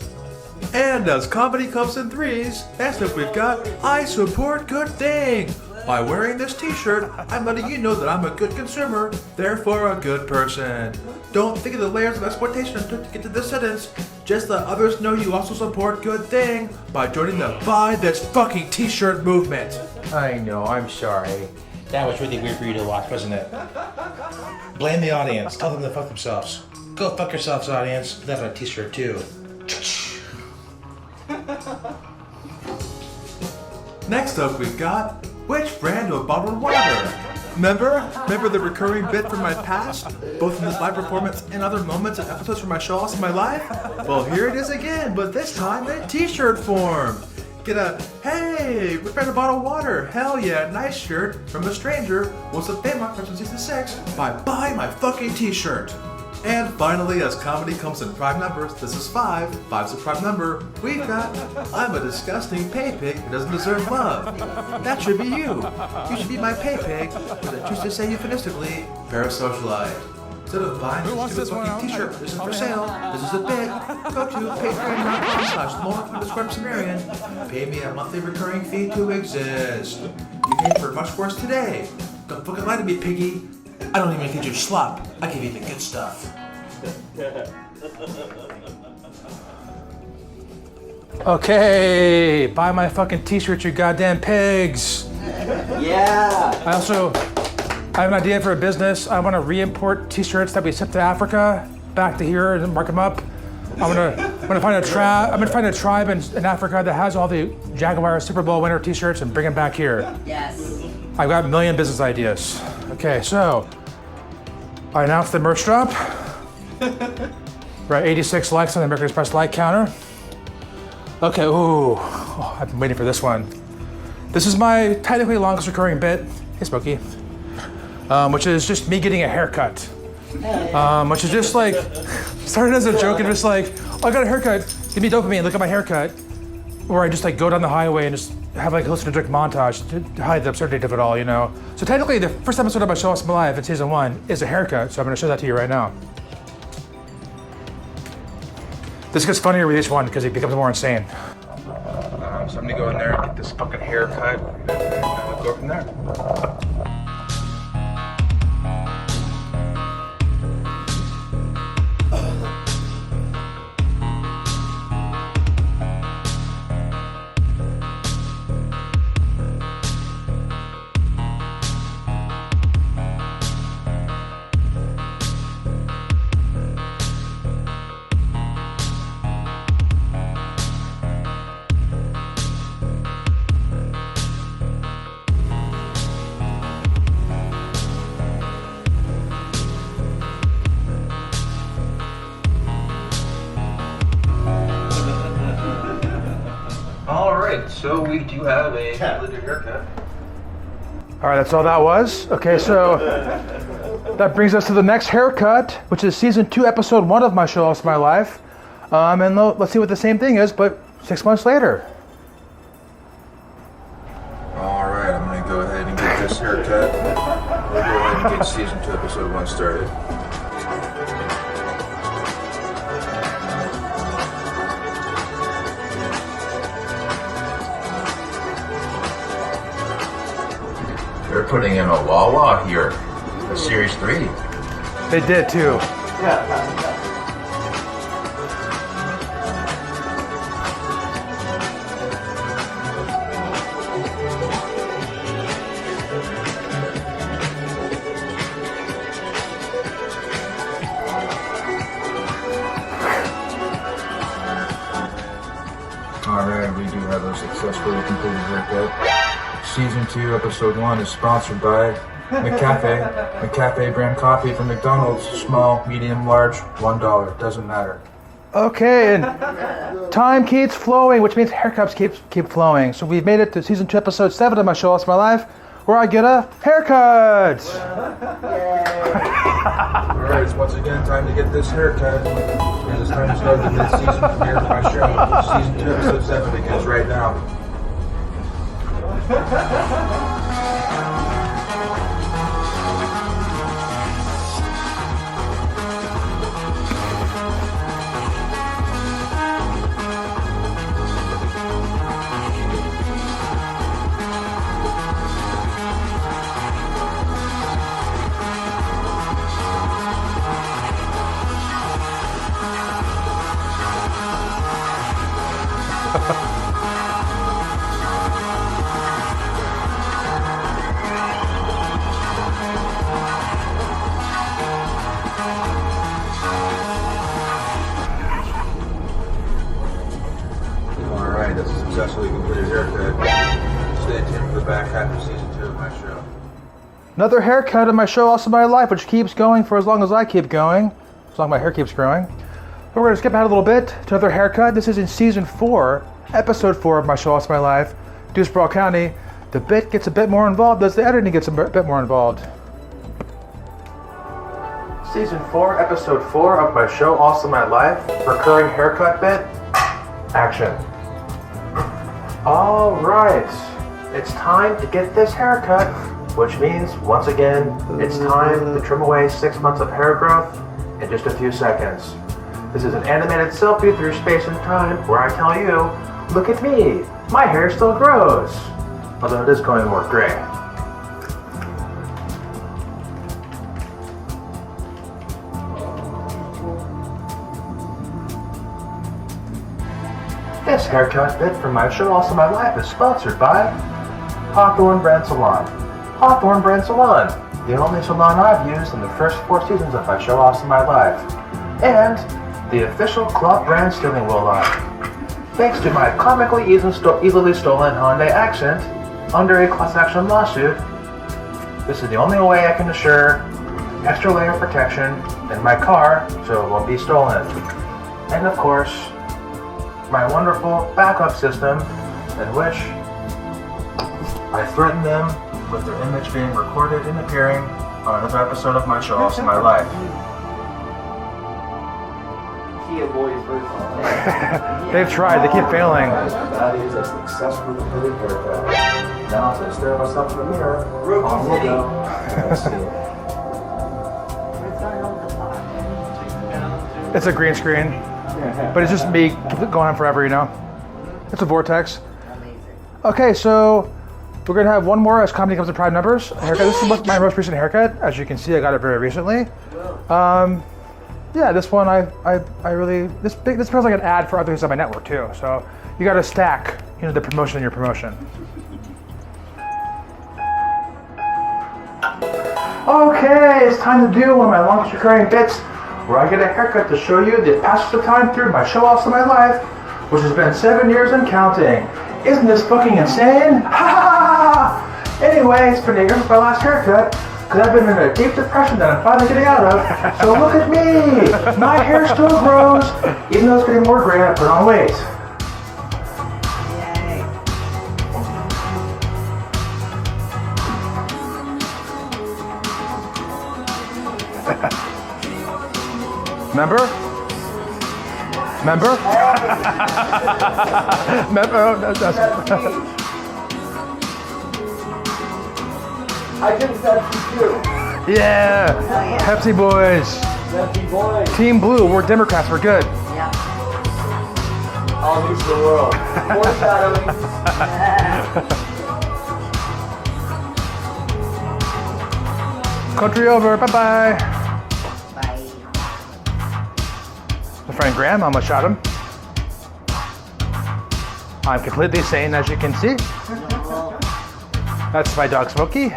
And as comedy comes in threes, next up we've got I support good thing. By wearing this t-shirt, I'm letting you know that I'm a good consumer, therefore a good person. Don't think of the layers of exploitation it took to get to this sentence. Just let others know you also support good thing by joining the Buy This Fucking T-Shirt movement. I know, I'm sorry. That was really weird for you to watch, wasn't it? Blame the audience. Tell them to fuck themselves. Go fuck yourselves, audience. That's my t-shirt too. Next up we've got which brand of bottled water? Remember the recurring bit from my past? Both in this live performance and other moments and episodes from my show offs in my life? Well, here it is again, but this time in t-shirt form. Get a, hey, which brand of bottled water? Hell yeah, nice shirt from a stranger. What's the famous question 66 by Buy My Fucking T-Shirt. And finally, as comedy comes in prime numbers, this is 5. 5's a prime number. We've got I'm a disgusting pay pig who doesn't deserve love. That should be you. You should be my pay pig, with a choose to say euphemistically, parasocialite. Instead of buying this fucking t-shirt, this is for sale, this is a bit, go to patreon.com/Lord_Sumerian. Pay me a monthly recurring fee to exist. You paid for much worse today. Don't fucking lie to me, piggy. I don't even get you slop. I give you the good stuff. Okay, buy my fucking t-shirt, you goddamn pigs. Yeah. I have an idea for a business. I want to re-import t-shirts that we sent to Africa back to here and mark them up. I'm gonna find a tribe in Africa that has all the Jaguar Super Bowl winner t-shirts and bring them back here. Yes. I've got a million business ideas. Okay, so I announced the merch drop. We're at 86 likes on the American Express like counter. Okay, I've been waiting for this one. This is my technically longest recurring bit. Hey, Smokey. Which is just me getting a haircut. Which is just like, started as a joke and just like, oh, I got a haircut, give me dopamine, look at my haircut. Or I just like go down the highway and just have like a hallucinogenic montage to hide the absurdity of it all, you know? So technically the first episode of my show, Awesome Live in season 1 is a haircut, so I'm gonna show that to you right now. This gets funnier with each one because it becomes more insane. So I'm gonna go in there and get this fucking haircut and go from there. So we do have a legit haircut. All right, that's all that was. Okay, so that brings us to the next haircut, which is season 2, episode 1 of my show, Lost My Life. And let's see what the same thing is, but 6 months later. All right, I'm gonna go ahead and get this haircut. We'll go ahead and get season 2, episode 1 started. They're putting in a Wawa here, a Series 3. They did too. Yeah. including haircut. Season 2, Episode 1 is sponsored by McCafe. McCafe brand coffee from McDonald's. Small, medium, large, $1. Doesn't matter. Okay, and time keeps flowing, which means haircuts keep flowing. So we've made it to Season 2, Episode 7 of my show, It's My Life, where I get a haircut. Alright, it's once again time to get this haircut. And it's time to start the mid-season premiere of my show. Season 2, Episode 7 begins right now. Alright, that's a successfully completed haircut. Stay tuned for the back half of Season 2 of my show. Another haircut of my show, Also My Life, which keeps going for as long as I keep going, as long as my hair keeps growing. But we're going to skip ahead a little bit to another haircut. This is in Season 4, Episode 4 of my show, Also My Life, Dewsboro County. The bit gets a bit more involved as the editing gets a bit more involved. Season 4, Episode 4 of my show, Also My Life, recurring haircut bit, action. Alright, it's time to get this haircut, which means, once again, it's time to trim away 6 months of hair growth in just a few seconds. This is an animated selfie through space and time where I tell you, look at me, my hair still grows, although it is going more gray. This haircut bit from my show, Also My Life, is sponsored by Hawthorne Brand Salon. Hawthorne Brand Salon, the only salon I've used in the first 4 seasons of my show, Also My Life. And the official Club brand steering wheel line. Thanks to my comically easily stolen Hyundai accent under a class action lawsuit, this is the only way I can assure extra layer of protection in my car so it won't be stolen. And of course, my wonderful backup system in which I threaten them with their image being recorded and appearing on another episode of my show, Also My Life. They've tried, they keep failing. That is a successfully completed haircut. Now as I stare at myself in the mirror, on we'll go. Let's see. It's a green screen, but it's just me going on forever, you know? It's a vortex. Okay, so we're gonna have one more as comedy comes to prime numbers. Haircut. This is my most recent haircut. As you can see, I got it very recently. Yeah, this one I really this feels like an ad for other things on my network too. So you got to stack, you know, the promotion in your promotion. Okay, it's time to do one of my longest recurring bits, where I get a haircut to show you the passage of time through my show, Also My Life, which has been 7 years and counting. Isn't this fucking insane? Ha ha ha! Anyway, it's been a year since my last haircut. Because I've been in a deep depression that I'm finally getting out of. So look at me! My hair still grows, even though it's getting more gray, I put on weight. Remember? Remember? Remember? Oh, that's I did Pepsi too. Yeah. Pepsi boys. Pepsi boys. Team Blue, we're Democrats, we're good. Yeah. All news to the world. Foreshadowing. Country over, bye-bye. Bye. My friend Graham, I almost shot him. I'm completely sane, as you can see. That's my dog Smokey.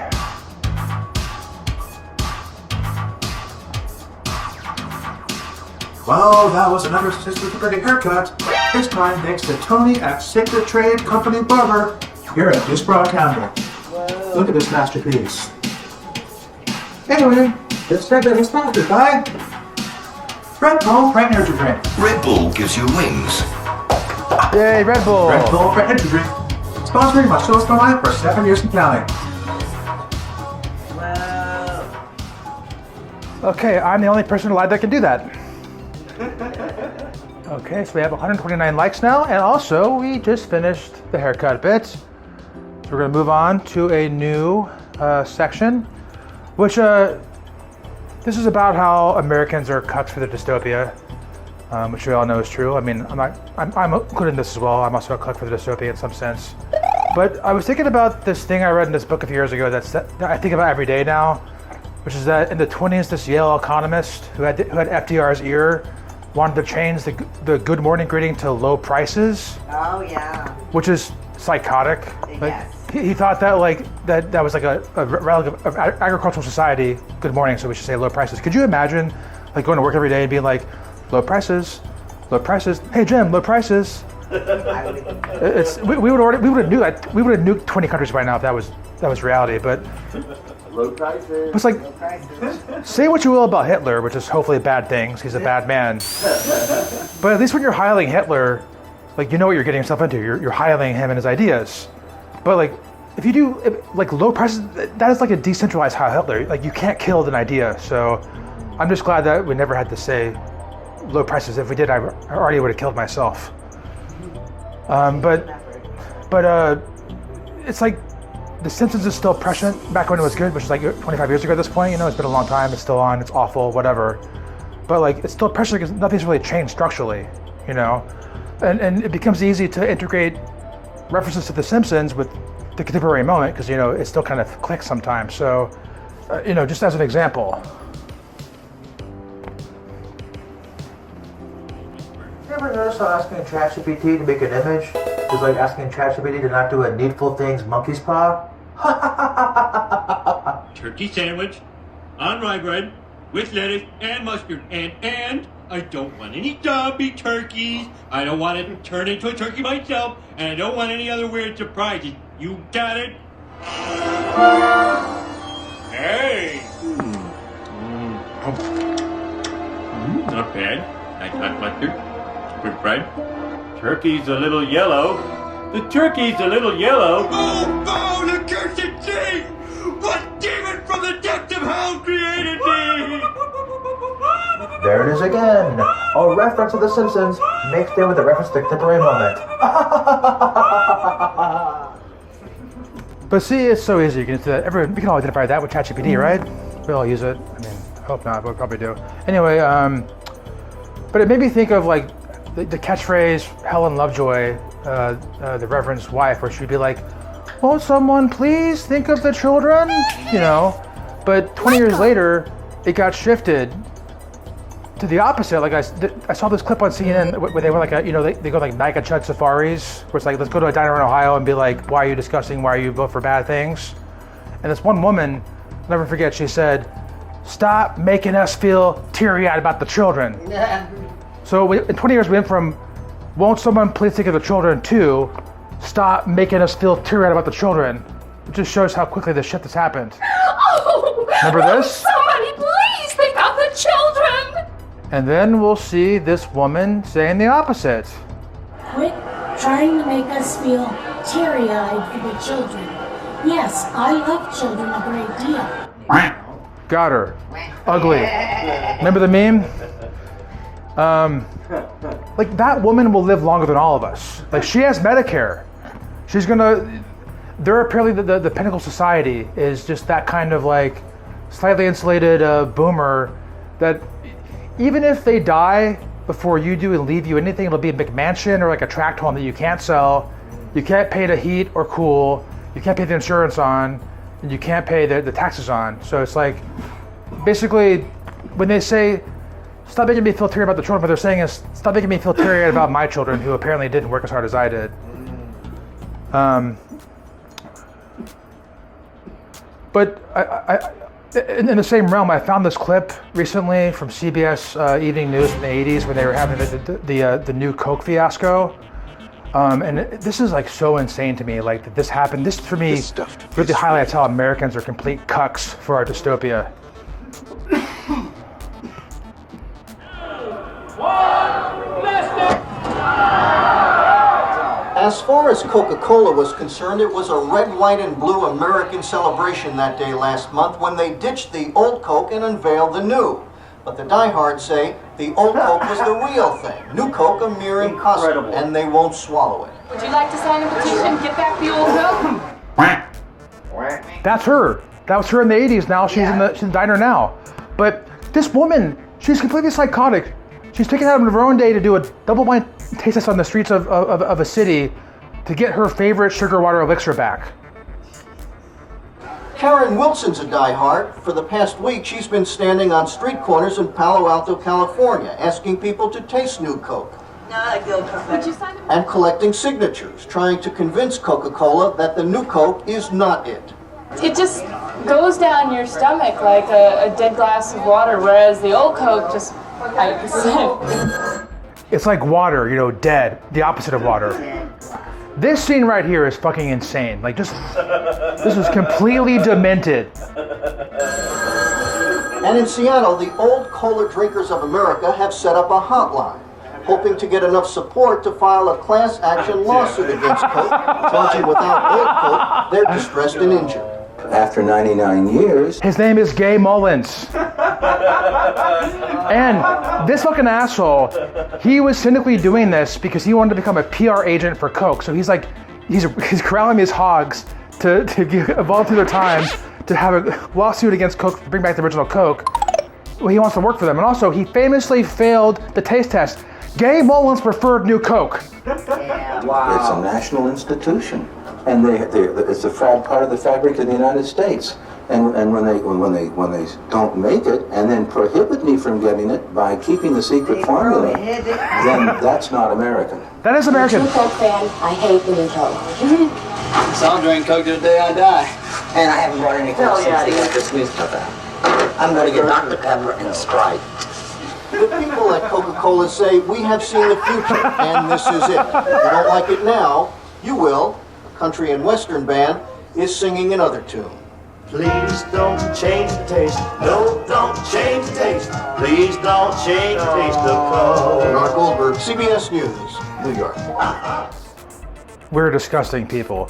Well, that was another successfully completed haircut. This time thanks to Tony at Sacred Trade Company Barber. Here, I just brought Hampton. Look at this masterpiece. Anyway, let's check out the sponsor, bye. Red Bull, Brand Energy Drink. Red Bull gives you wings. Yay, Red Bull! Red Bull, Brand Energy Drink. Sponsoring my show's my life for 7 years and counting. Okay, I'm the only person alive that can do that. Okay, so we have 129 likes now, and also we just finished the haircut bit. So we're gonna move on to a new section, which this is about how Americans are cucks for the dystopia, which we all know is true. I mean, I'm including this as well. I'm also a cuck for the dystopia in some sense. But I was thinking about this thing I read in this book a few years ago that I think about every day now, which is that in the 20s, this Yale economist who had FDR's ear wanted to change the good morning greeting to low prices. Oh yeah. Which is psychotic. Yes. He thought that that was like a relic of agricultural society. Good morning, so we should say low prices. Could you imagine like going to work every day and being like, low prices, low prices. Hey Jim, low prices. We would have nuked 20 countries by now if that was reality. But Low prices. it's like, Low prices. say what you will about Hitler, which is hopefully bad things. He's a bad man. But at least when you're hiling Hitler, like you know what you're getting yourself into. You're hiling him and his ideas. But like, if you do like low prices, that is like a decentralized Heil Hitler. Like you can't kill an idea. So I'm just glad that we never had to say low prices. If we did, I already would have killed myself. But it's like The Simpsons is still prescient back when it was good, which is like 25 years ago at this point. You know, it's been a long time. It's still on. It's awful, whatever. But like, it's still prescient because nothing's really changed structurally. You know, and it becomes easy to integrate references to The Simpsons with the contemporary moment because you know it still kind of clicks sometimes. So, you know, just as an example. You ever notice how asking ChatGPT to make an image is like asking ChatGPT to not do a needful thing's monkey's paw? Turkey sandwich on rye bread with lettuce and mustard. And I don't want any zombie turkeys. I don't want to turn into a turkey myself. And I don't want any other weird surprises. You got it? Hey! Not bad. Nice hot mustard. Good bread. Turkey's a little yellow. The turkey's a little yellow. Oh, the cursed thing! What demon from the depths of hell created me? There it is again. A reference to The Simpsons mixed in with a reference to the contemporary moment. But see, it's so easy. You can do that. We can all identify that with ChatGPT, right? We all use it. I mean, I hope not, but we probably do. Anyway, but it made me think of like the catchphrase Helen Lovejoy, the Reverend's wife, where she'd be like, "Won't someone please think of the children?" You know. But 20 years later, it got shifted to the opposite. Like I saw this clip on CNN where they were like, they go like Nika Chud safaris, where it's like, let's go to a diner in Ohio and be like, why are you discussing? Why are you vote for bad things? And this one woman, I'll never forget, she said, "Stop making us feel teary-eyed about the children." So in 20 years, we went from, "Won't someone please think of the children?" to, "Stop making us feel teary-eyed about the children." It just shows how quickly this shift has happened. Oh! Remember this? Somebody please think of the children! And then we'll see this woman saying the opposite. Quit trying to make us feel teary-eyed for the children. Yes, I love children a great deal. Got her. Ugly. Remember the meme? Like that woman will live longer than all of us. Like she has Medicare. She's gonna, they're apparently the pinnacle society is just that kind of like slightly insulated boomer that even if they die before you do and leave you anything, it'll be a McMansion or like a tract home that you can't sell. You can't pay to heat or cool. You can't pay the insurance on, and you can't pay the taxes on. So it's like, basically, when they say, "Stop making me feel teary about the children," what they're saying is, "Stop making me feel teary about my children who apparently didn't work as hard as I did." But in the same realm, I found this clip recently from CBS Evening News in the 80s when they were having the new Coke fiasco. And this is like so insane to me, like that this happened. This for me really highlights how Americans are complete cucks for our dystopia. As far as Coca-Cola was concerned, it was a red, white, and blue American celebration that day last month when they ditched the old Coke and unveiled the new. But the diehards say the old Coke was the real thing. New Coke a mere impossible, and they won't swallow it. Would you like to sign a petition? Get back the old Coke? That's her. That was her in the 80s. Now she's in the diner now. But this woman, she's completely psychotic. She's taken out of her own day to do a double-blind taste test on the streets of a city to get her favorite sugar water elixir back. Karen Wilson's a diehard. For the past week, she's been standing on street corners in Palo Alto, California, asking people to taste new Coke. Would you sign a And collecting signatures, trying to convince Coca-Cola that the new Coke is not it. It just goes down your stomach like a dead glass of water, whereas the old Coke just pipes. It's like water, you know, dead, the opposite of water. This scene right here is fucking insane. Like, just, this is completely demented. And in Seattle, the Old Cola Drinkers of America have set up a hotline, hoping to get enough support to file a class action lawsuit against Coke, charging without old Coke, they're distressed and injured. After 99 years... His name is Gay Mullins. And this fucking asshole, he was cynically doing this because he wanted to become a PR agent for Coke. So he's like, he's corralling his hogs to volunteer their time to have a lawsuit against Coke to bring back the original Coke. Well, he wants to work for them. And also, he famously failed the taste test. Gay Mullins preferred new Coke. Yeah. Wow. It's a national institution, and it's a part of the fabric of the United States. And when they don't make it, and then prohibit me from getting it by keeping the secret formula, then that's not American. That is American. I'm a Coke fan. I hate the new Coke. So I'll drink Coke to the day I die. And I haven't brought any Coke since they got this new stuff out. I'm going to get Dr. Pepper and Sprite. The people at Coca-Cola say, we have seen the future, and this is it. If you don't like it now, you will. A country and western band is singing another tune. Please don't change the taste. No, don't change the taste. Please don't change the taste of Coke. Bernard Goldberg, CBS News, New York. We're disgusting people.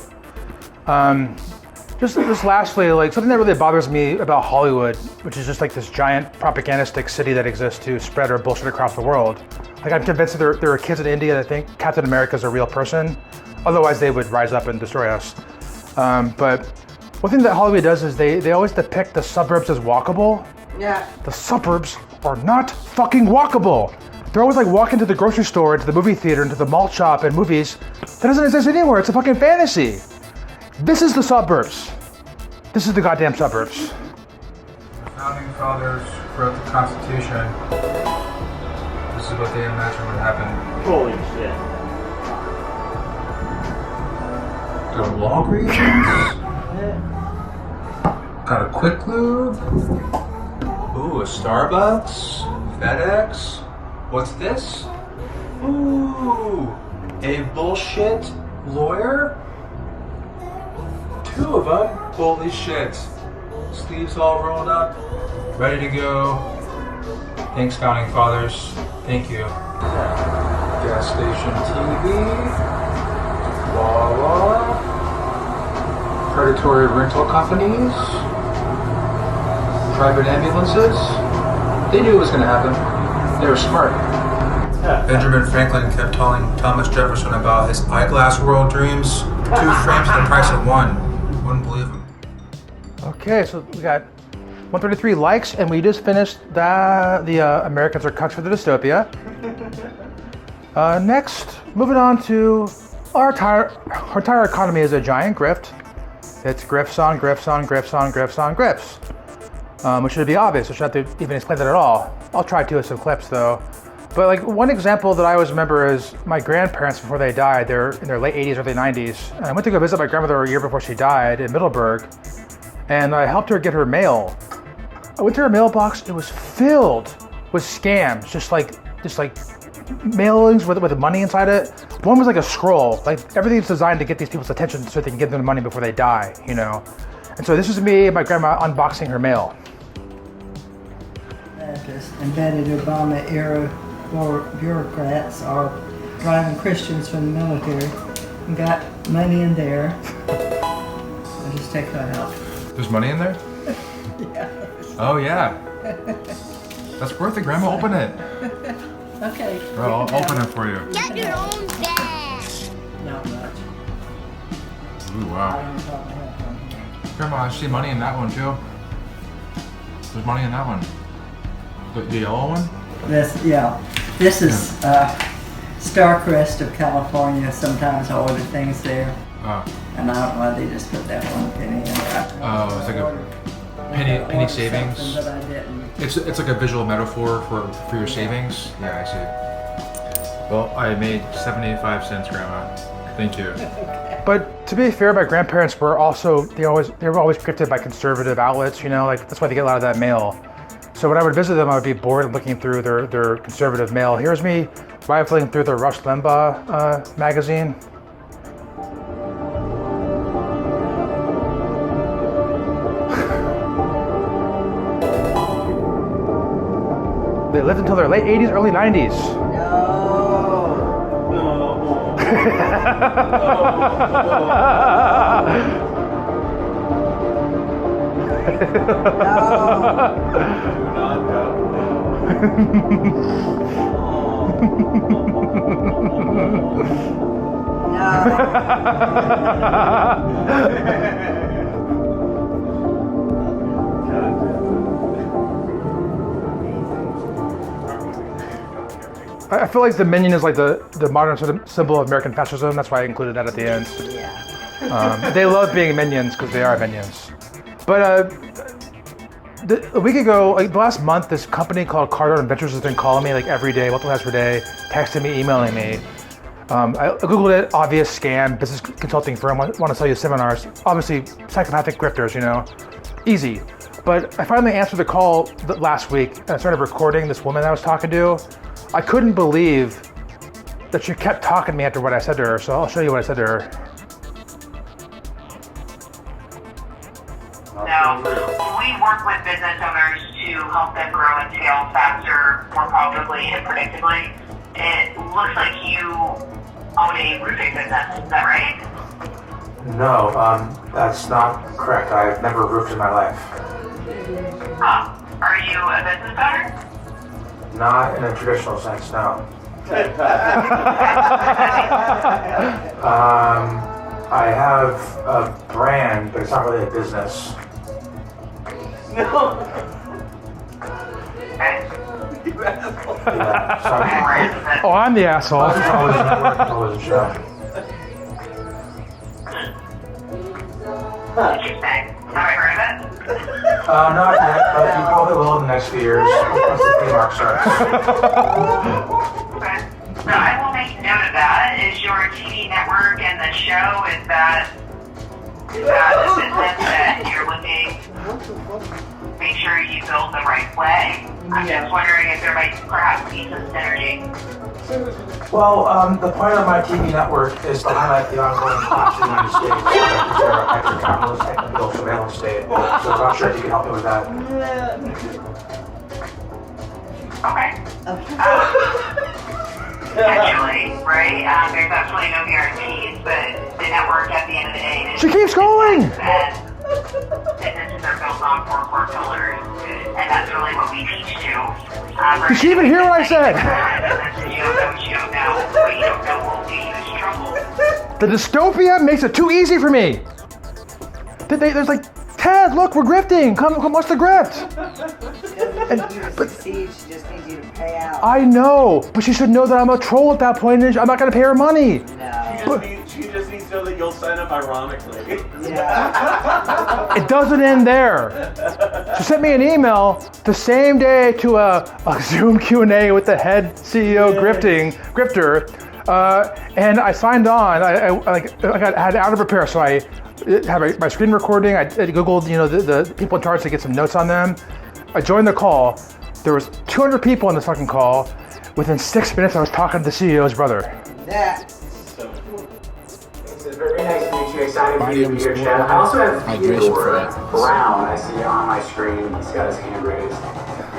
Just lastly, like something that really bothers me about Hollywood, which is just like this giant propagandistic city that exists to spread our bullshit across the world. Like I'm convinced that there are kids in India that think Captain America's a real person. Otherwise they would rise up and destroy us. But one thing that Hollywood does is they always depict the suburbs as walkable. Yeah. The suburbs are not fucking walkable. They're always like walking to the grocery store, to the movie theater, into the malt shop and movies. That doesn't exist anywhere. It's a fucking fantasy. This is the suburbs. This is the goddamn suburbs. The founding fathers wrote the Constitution. This is what they imagined would happen. Holy shit. Got a Walgreens. Got a Quick Lube. Ooh, a Starbucks. FedEx. What's this? Ooh, a bullshit lawyer? 2 of them? Holy shit. Sleeves all rolled up, ready to go. Thanks, founding fathers. Thank you. Gas station TV. Wawa. Predatory rental companies. Private ambulances. They knew it was going to happen. They were smart. Benjamin Franklin kept telling Thomas Jefferson about his eyeglass world dreams. 2 frames at the price of 1. Wouldn't believe him. Okay, so we got 133 likes, and we just finished the Americans are cucks for the dystopia. Next, moving on to our entire economy is a giant grift. It's grifts on grifts on grifts on grifts on grifts. Which should be obvious. I shouldn't have to even explain that at all. I'll try to with some clips though. But like one example that I always remember is my grandparents before they died. They're in their late 80s, early 90s. And I went to go visit my grandmother a year before she died in Middleburg. And I helped her get her mail. I went to her mailbox. It was filled with scams, just like mailings with the money inside it. One was like a scroll. Like everything's designed to get these people's attention so they can give them the money before they die, you know. And so this is me and my grandma unboxing her mail. Embedded Obama-era bureaucrats are driving Christians from the military and got money in there. I'll just take that out. There's money in there? Yeah. Oh yeah. That's worth it, Grandma. Open it. Okay. Well, I'll open it for you. Get your own bag. Not much. Ooh, wow. Grandma, I see money in that one too. There's money in that one. The yellow one? This is Starcrest of California. Sometimes I order things there. Oh. And I don't know why they just put that one penny in there. Oh, it's like a penny savings. But I didn't. It's like a visual metaphor for your savings. Yeah, I see. Well, I made 75 cents, Grandma. Thank you. But to be fair, my grandparents were also they were always gifted by conservative outlets, you know, like that's why they get a lot of that mail. So when I would visit them, I would be bored and looking through their conservative mail. Here's me rifling through the Rush Limbaugh magazine. They lived until their late 80s, early 90s. I feel like the minion is like the modern symbol of American fascism. That's why I included that at the end. Yeah. They love being minions because they are minions. But a week ago, like the last month, this company called Cardone Ventures has been calling me like every day, multiple times per day, texting me, emailing me. I Googled it, obvious scam, business consulting firm, want to sell you seminars. Obviously, psychopathic grifters, you know, easy. But I finally answered the call last week and I started recording this woman I was talking to. I couldn't believe that she kept talking to me after what I said to her, so I'll show you what I said to her. So we work with business owners to help them grow and scale faster, more profitably and predictably. It looks like you own a roofing business, is that right? No, that's not correct. I've never roofed in my life. Huh. Are you a business owner? Not in a traditional sense, no. I have a brand, but it's not really a business. No. Oh, I'm the asshole. I wasn't sure. Interesting. Have I heard of it? Not yet, but you probably will in the next few years once the P mark starts. Okay. So I will make note of that. Is your TV network and the show, is that the business that you're looking make sure you build the right way? I'm just wondering if there might perhaps be some synergy. Well, the point of my TV network is to highlight the ongoing collapse in the United States. They're a hyper-capitalist technical surveillance state. So I'm not sure if you can help me with that. Okay. Potentially, right? There's absolutely no guarantees, but the network at the end of the day is... She keeps going! And businesses are built on four core pillars, and that's really what we teach to. Did she even hear what I said? You don't know what you don't know. What you don't know will lead you to trouble. The dystopia makes it too easy for me. There's like, Ted, look, we're grifting. Come watch the grift. She just needs you to pay out. I know, but she should know that I'm a troll at that point and I'm not gonna pay her money. No. She just needs to know that you'll sign up ironically. Yeah. It doesn't end there. She sent me an email the same day to a Zoom Q&A with the head CEO grifter, and I signed on. I had out of repair, so I had my screen recording. I Googled, the people in charge to get some notes on them. I joined the call. There was 200 people on this fucking call. Within 6 minutes, I was talking to the CEO's brother. It's very nice to meet you. Excited for you to be here, Chad. I also have Theodore Brown. I see on my screen. He's got his hand raised.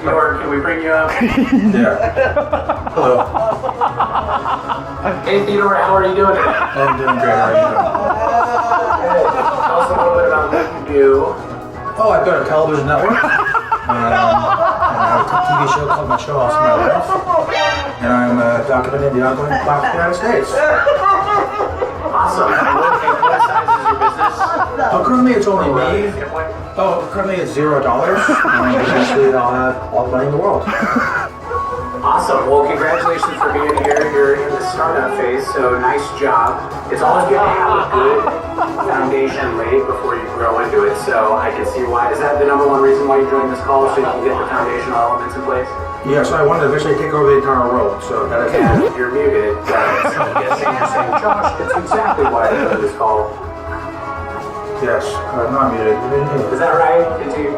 Theodore, can we bring you up? Yeah. Hello. Hey, Theodore, how are you doing? I'm doing great. How are you doing? Tell us a little bit about what you do. Oh, I've got a television network. And I have a TV show called My Show House My Life. And I'm documenting the ongoing Black of the United States. Awesome. What size is your business? Oh, currently it's only me. Oh, currently it's $0. And eventually I'll have all the money in the world. Awesome. Well, congratulations for being here. You're in the startup phase, so nice job. It's always good to have a good foundation laid before you grow into it, so I can see why. Is that the number one reason why you joined this call, so you can get the foundational elements in place? Yeah, so I wanted to eventually take over the entire world, so that is... You're muted, so I'm guessing you're saying, Josh, that's exactly why I joined this call. Yes, I'm not muted. Is that right? Did we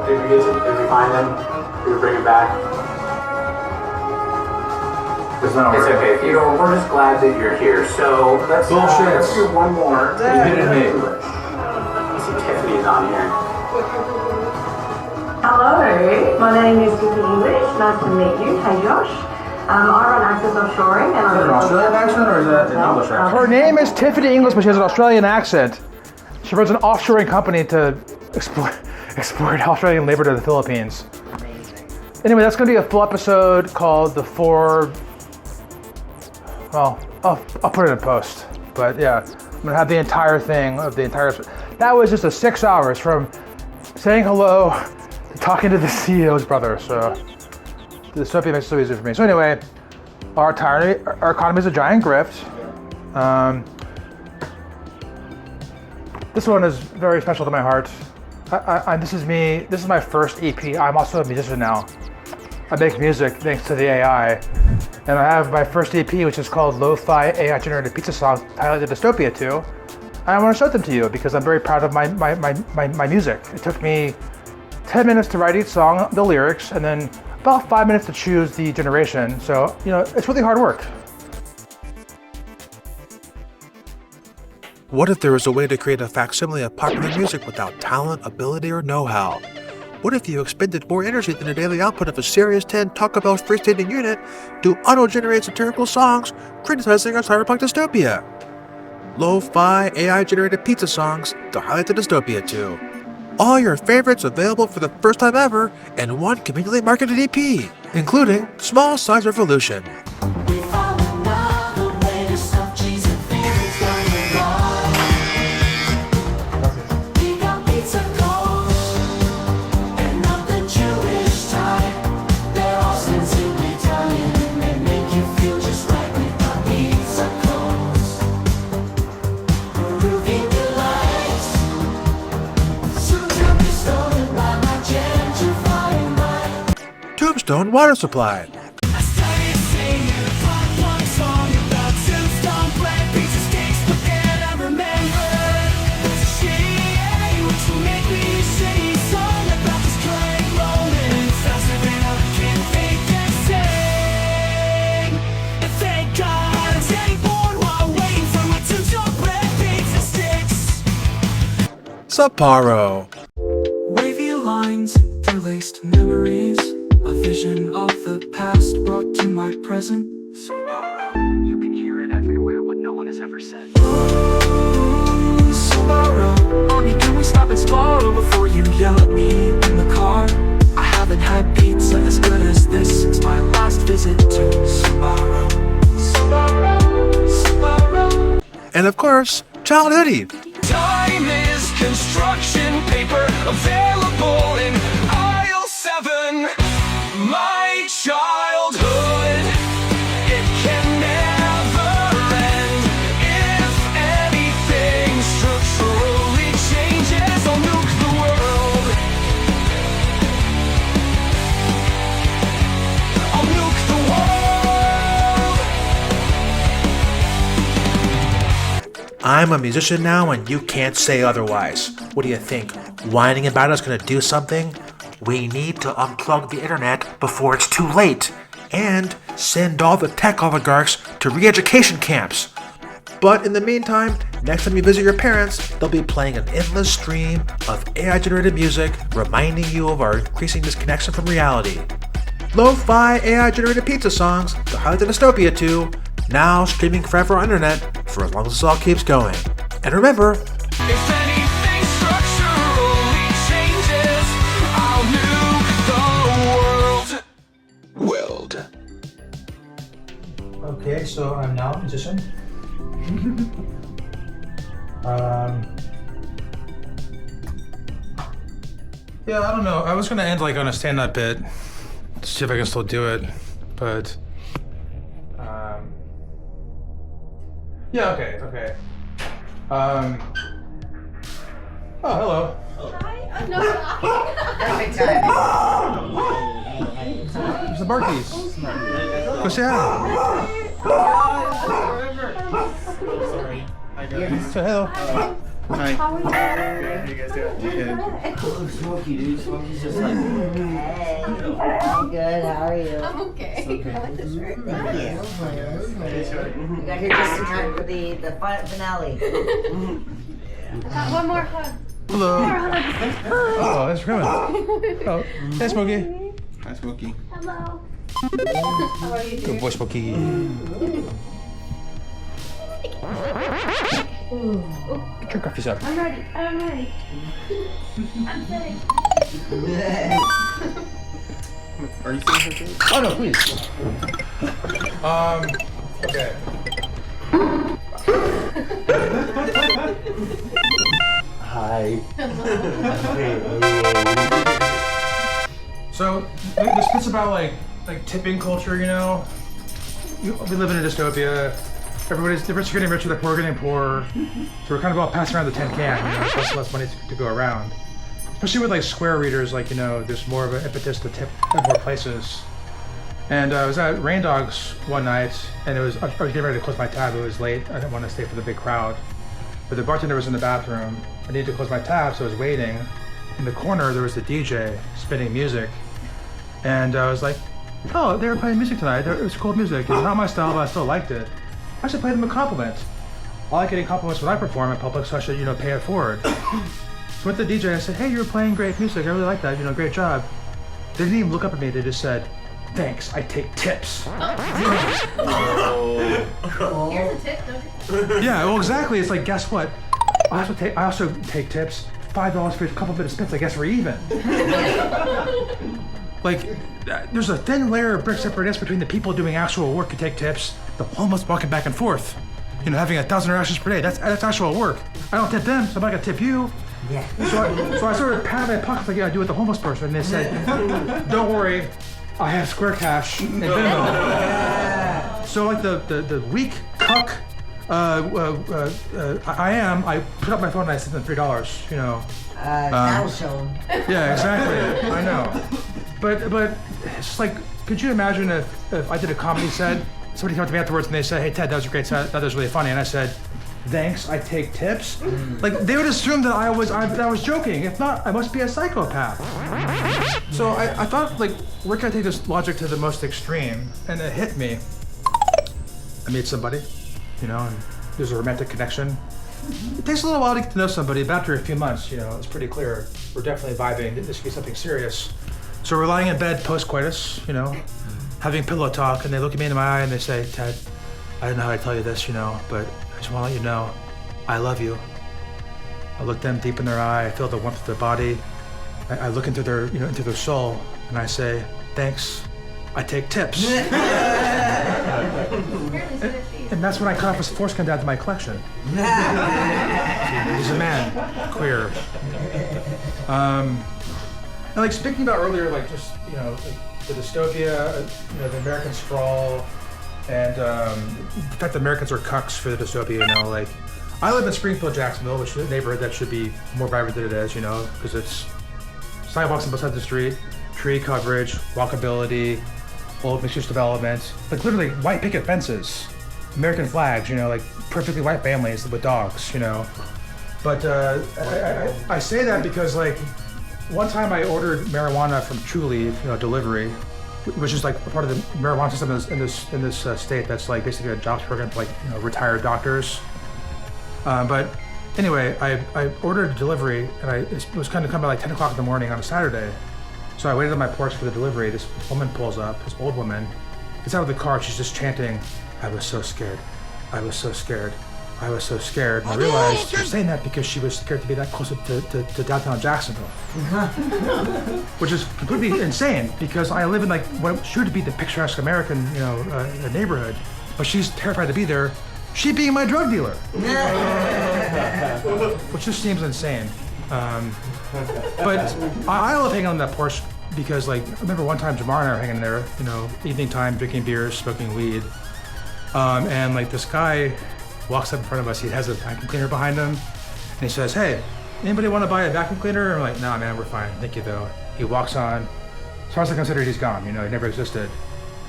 find them? Did we bring them back? It's okay, Theodore. We're just glad that you're here. So let's do one more. You muted me. I see Tiffany's on here. Hello, my name is Tiffany English. Nice to meet you. Hey, Josh. I run Access Offshoring, and Is that an Australian accent or is that an English accent? Her name is Tiffany English, but she has an Australian accent. She runs an offshoring company to export Australian labor to the Philippines. Anyway, that's going to be a full episode called The Four... Well, I'll put it in post. But yeah, I'm going to have the entire thing of the entire... That was just a 6 hours from saying hello to talking to the CEO's brother. So the dystopia makes it so easy for me. So anyway, our economy is a giant grift. This one is very special to my heart. This is me. This is my first EP. I'm also a musician now. I make music thanks to the AI. And I have my first EP, which is called Lo-Fi AI-Generated Pizza Songs, titled Dystopia 2. And I want to show them to you because I'm very proud of my music. It took me 10 minutes to write each song, the lyrics, and then about 5 minutes to choose the generation. So, you know, it's really hard work. What if there was a way to create a facsimile of popular music without talent, ability, or know-how? What if you expended more energy than the daily output of a Series 10 Taco Bell freestanding unit to auto-generate satirical songs criticizing our cyberpunk dystopia? Lo-fi AI-generated pizza songs to highlight the dystopia 2. All your favorites available for the first time ever in one conveniently marketed EP, including Small Size Revolution. Tombstone Water Supply. Sapporo. Wavy lines, interlaced memories. A vision of the past brought to my present. You can hear it everywhere, what no one has ever said. Sapporo, mommy, can we stop and slow before you yell at me in the car? I haven't had pizza as good as this since my last visit to Sapporo. Sapporo. And of course, Child Hoodie. Time is construction paper available in aisle 7. My childhood, it can never end. If anything structurally changes, I'll nuke the world. I'll nuke the world. I'm a musician now and you can't say otherwise. What do you think? Whining about us gonna do something? We need to unplug the internet before it's too late. and send all the tech oligarchs to re-education camps. But in the meantime, next time you visit your parents, they'll be playing an endless stream of AI-generated music, reminding you of our increasing disconnection from reality. Lo-fi AI-generated pizza songs, the highlight of Dystopia 2, now streaming forever on internet for as long as this all keeps going. And remember, If anything structurally changes, I'll nuke the world. Okay, so I'm now a musician. Yeah, I don't know. I was gonna end like on a stand-up bit to see if I can still do it, but yeah, okay. Oh, hello. There's the Barkeys. Go say hi. Sorry. Say hello. Hi. How are you? How you guys doing? Good. Look, Smokey, dude. Smokey's just like, hey, I'm good. How are you? I'm okay. I like this shirt. Thank you. Okay. We got here just in time for the finale. One more hug. Hello. More hugs. Oh, thanks for coming. Oh, hey, Smokey. Hi, Smokey. Hello. How are you? Good boy, Smokey. Get your coffees up. I'm ready. I'm ready. I'm ready. Are you saying something? Oh no, please. Okay. Hi. So this bit's about like tipping culture, you know. We live in a dystopia. The rich are getting richer, the poor are getting poorer. So we're kind of all passing around the tin can, you know, there's less money to go around. Especially with like square readers, like, you know, there's more of an impetus to tip at more places. And I was at Rain Dogs one night, and I was getting ready to close my tab. It was late. I didn't want to stay for the big crowd. But the bartender was in the bathroom. I needed to close my tab, so I was waiting. In the corner, there was the DJ spinning music. And I was like, oh, they were playing music tonight. It was cool music. It's not my style, but I still liked it. I should pay them a compliment. I like getting compliments when I perform in public, so I should, you know, pay it forward. So with the DJ, I said, hey, you were playing great music. I really like that. You know, great job. They didn't even look up at me. They just said, thanks, I take tips. Here's a tip, don't you? Yeah, well, exactly. It's like, guess what? I also take tips. $5 for a couple bit of spins. I guess we're even. Like, there's a thin layer of brick separateness between the people doing actual work who take tips, the homeless walking back and forth. You know, having 1,000 rations per day. That's actual work. I don't tip them, so I'm not gonna tip you. Yeah. So I sort of patted my pockets like I do with the homeless person, and they said, don't worry, I have Square Cash and Venmo. So like the weak cuck I put up my phone and I sent them $3, you know. That'll show 'em. Yeah, exactly. I know. But it's just like, could you imagine if I did a comedy set, somebody came up to me afterwards and they said, hey Ted, that was a great set, that was really funny, and I said, thanks, I take tips? Like, they would assume that I was joking. If not, I must be a psychopath. So I thought, like, where can I take this logic to the most extreme? And it hit me. I meet somebody, you know, and there's a romantic connection. It takes a little while to get to know somebody, but after a few months, you know, it's pretty clear. We're definitely vibing. This could be something serious. So we're lying in bed post-coitus, you know, having pillow talk, and they look at me in my eye and they say, Ted, I don't know how to tell you this, you know, but I just want to let you know, I love you. I look them deep in their eye, I feel the warmth of their body. I look into their, you know, into their soul, and I say, thanks, I take tips. And that's when I cut off his foreskin down to my collection. He's a man, queer. And like speaking about earlier, like just, you know, the dystopia, you know, the American sprawl, and the fact that Americans are cucks for the dystopia, you know, like I live in Springfield, Jacksonville, which is a neighborhood that should be more vibrant than it is, you know, because it's sidewalks on both sides of the street, tree coverage, walkability, old mixed-use development, like literally white picket fences, American flags, you know, like perfectly white families with dogs, you know. But I say that because like one time I ordered marijuana from True Leaf, you know, delivery, which is like a part of the marijuana system in this state. That's like basically a jobs program for like retired doctors. But anyway, I ordered a delivery, and it was kind of coming like 10 o'clock in the morning on a Saturday. So I waited on my porch for the delivery. This woman pulls up, this old woman, gets out of the car. She's just chanting, "I was so scared. I was so scared. I was so scared." And I realized she was saying that because she was scared to be that close to downtown Jacksonville. Which is completely insane, because I live in like what should be the picturesque American, neighborhood, but she's terrified to be there. She being my drug dealer. Which just seems insane. But I love hanging on that porch because, like, I remember one time Jamar and I were hanging there, evening time, drinking beers, smoking weed. And like this guy walks up in front of us. He has a vacuum cleaner behind him, and he says, "Hey, anybody want to buy a vacuum cleaner?" And I'm like, "Nah, man, we're fine. Thank you, though." He walks on. As far as I consider, he's gone. He never existed.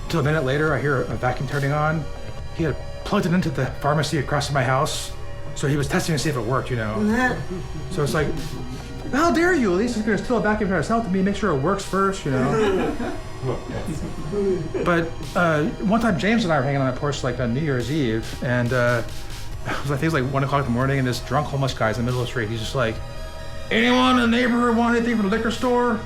Until a minute later, I hear a vacuum turning on. He had plugged it into the pharmacy across from my house, so he was testing to see if it worked, So it's like, how dare you? At least he's gonna steal a vacuum trying to sell it to me, make sure it works first, But one time James and I were hanging on the porch like on New Year's Eve, and I think it was like 1 o'clock in the morning, and this drunk homeless guy's in the middle of the street. He's just like, "Anyone in the neighborhood want anything from the liquor store?"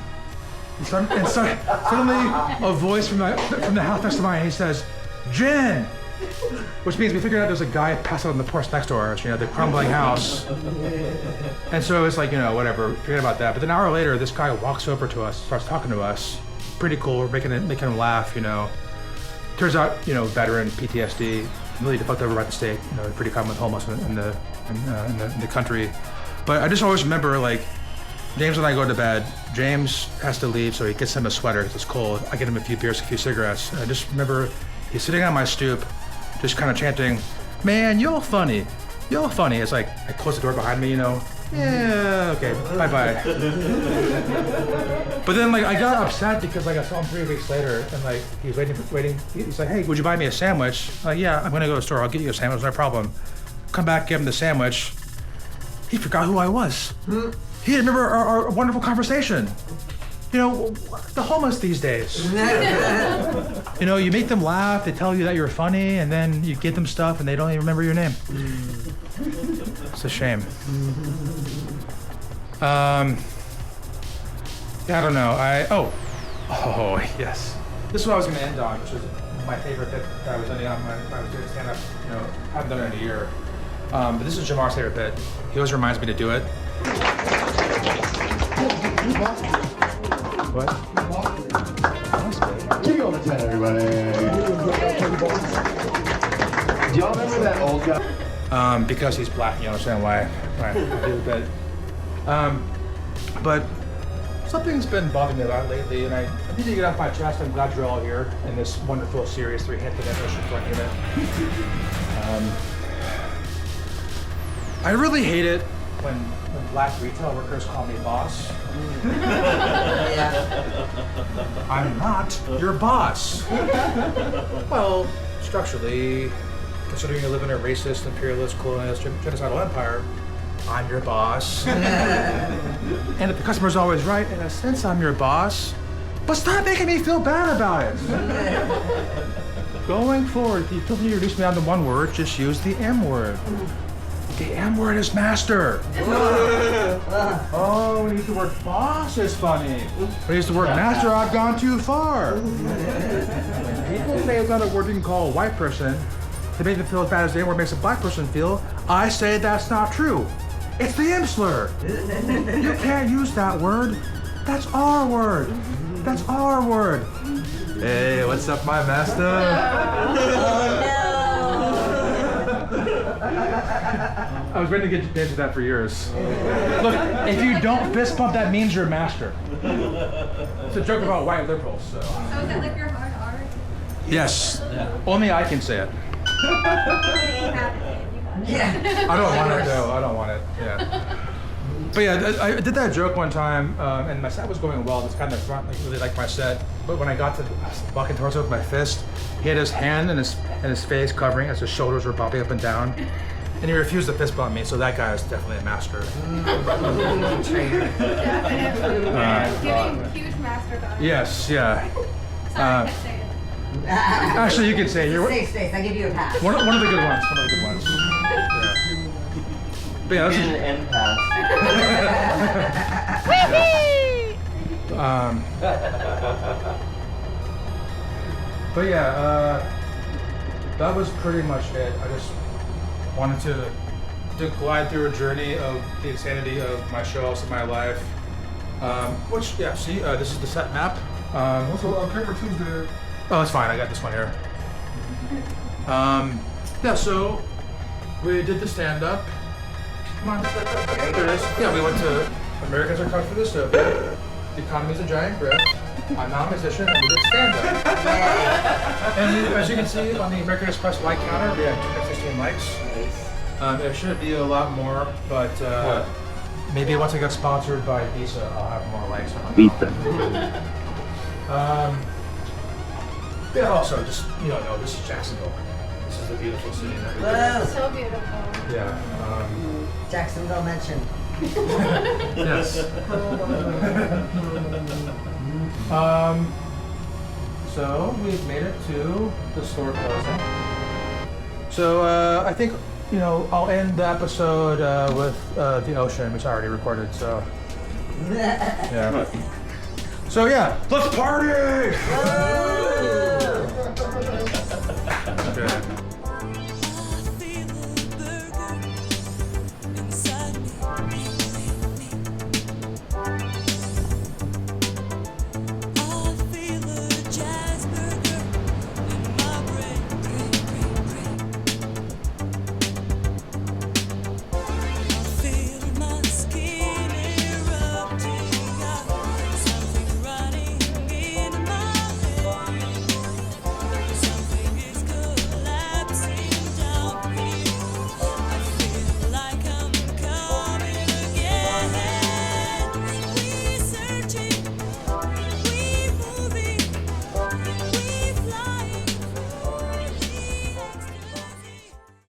And suddenly a voice from the house next to mine, he says, "Jen!" Which means we figured out there's a guy passed out on the porch next to ours, the crumbling house. And so it's like, whatever, forget about that. But then an hour later, this guy walks over to us, starts talking to us. Pretty cool, we're making him laugh, Turns out, veteran, PTSD, really fucked over by the state, pretty common with homeless in the country. But I just always remember, like, James and I go to bed. James has to leave, so he gets him a sweater because it's cold. I get him a few beers, a few cigarettes. And I just remember he's sitting on my stoop, just kind of chanting, "Man, you're funny. You're funny." It's like, I close the door behind me, Yeah, okay, bye-bye. But then, like, I got upset because, like, I saw him 3 weeks later, and, like, he was waiting. He's like, "Hey, would you buy me a sandwich?" I'm like, "Yeah, I'm gonna go to the store. I'll get you a sandwich, no problem." Come back, give him the sandwich. He forgot who I was. He didn't remember our wonderful conversation. The homeless these days. You make them laugh, they tell you that you're funny, and then you give them stuff and they don't even remember your name. It's a shame. I don't know. Oh, yes. This is what I was going to end on, which was my favorite bit that I was ending on when I was doing stand-up. Haven't done it in a year. But this is Jamar's favorite bit. He always reminds me to do it. What? Give me all the 10, everybody. Do y'all remember that old guy? Because he's black, you understand why I do the bit. But something's been bothering me about lately, and I need to get off my chest. I'm glad you're all here in this wonderful series 3 Hampton edition for it. I really hate it when black retail workers call me boss. I'm not your boss. Well, structurally, considering you live in a racist, imperialist, colonialist, genocidal empire, I'm your boss. And if the customer's always right, in a sense, I'm your boss. But stop making me feel bad about it. Going forward, if you feel you reduce me down to one word, just use the M word. The M word is master. Oh, when you use the word boss is funny. When you use the word master, I've gone too far. When people say it's not a word you can call a white person to make them feel as bad as the M word makes a black person feel, I say that's not true. It's the M slur. You can't use that word. That's our word. That's our word. Hey, what's up, my master? I was ready to get into that for years. Look, if you don't fist bump, that means you're a master. It's a joke about white liberals, so. So is that like your hard R? Yes. Only I can say it. I don't want it, though. I don't want it. Yeah. But yeah, I did that joke one time, and my set was going well. This guy in the front really liked my set. But when I got to walking towards him with my fist, he had his hand and his face covering as his shoulders were bobbing up and down. And he refused to fist bump me, so that guy is definitely a master. Giving huge master value. Yes, yeah. Actually, you can say it. You're 6 days. I give you a pass. one of the good ones. One of the good ones. Yeah. But yeah, this is an end pass. But yeah, that was pretty much it. I just wanted to glide through a journey of the insanity of my shows and my life. Which, yeah, see, this is the set map. Also, paper two's there. Oh, it's fine. I got this one here. Yeah, so we did the stand-up. Come on. There it is. Yeah, we went to Americans Are Cut for Dystopia. The Economy is a Giant Grift. I'm not a musician, and we did stand-up. And as you can see on the American Express like counter, we had 216 likes. There should be a lot more, but maybe once I get sponsored by Visa, I'll have more likes. Visa. Yeah, also, just, you know, this is Jacksonville. This is the beautiful city that we live Whoa. in. So beautiful. Yeah. Jacksonville mentioned. Yes. So we've made it to the store closing. So I think, you know, I'll end the episode with the ocean, which I already recorded. So yeah. So yeah, let's party!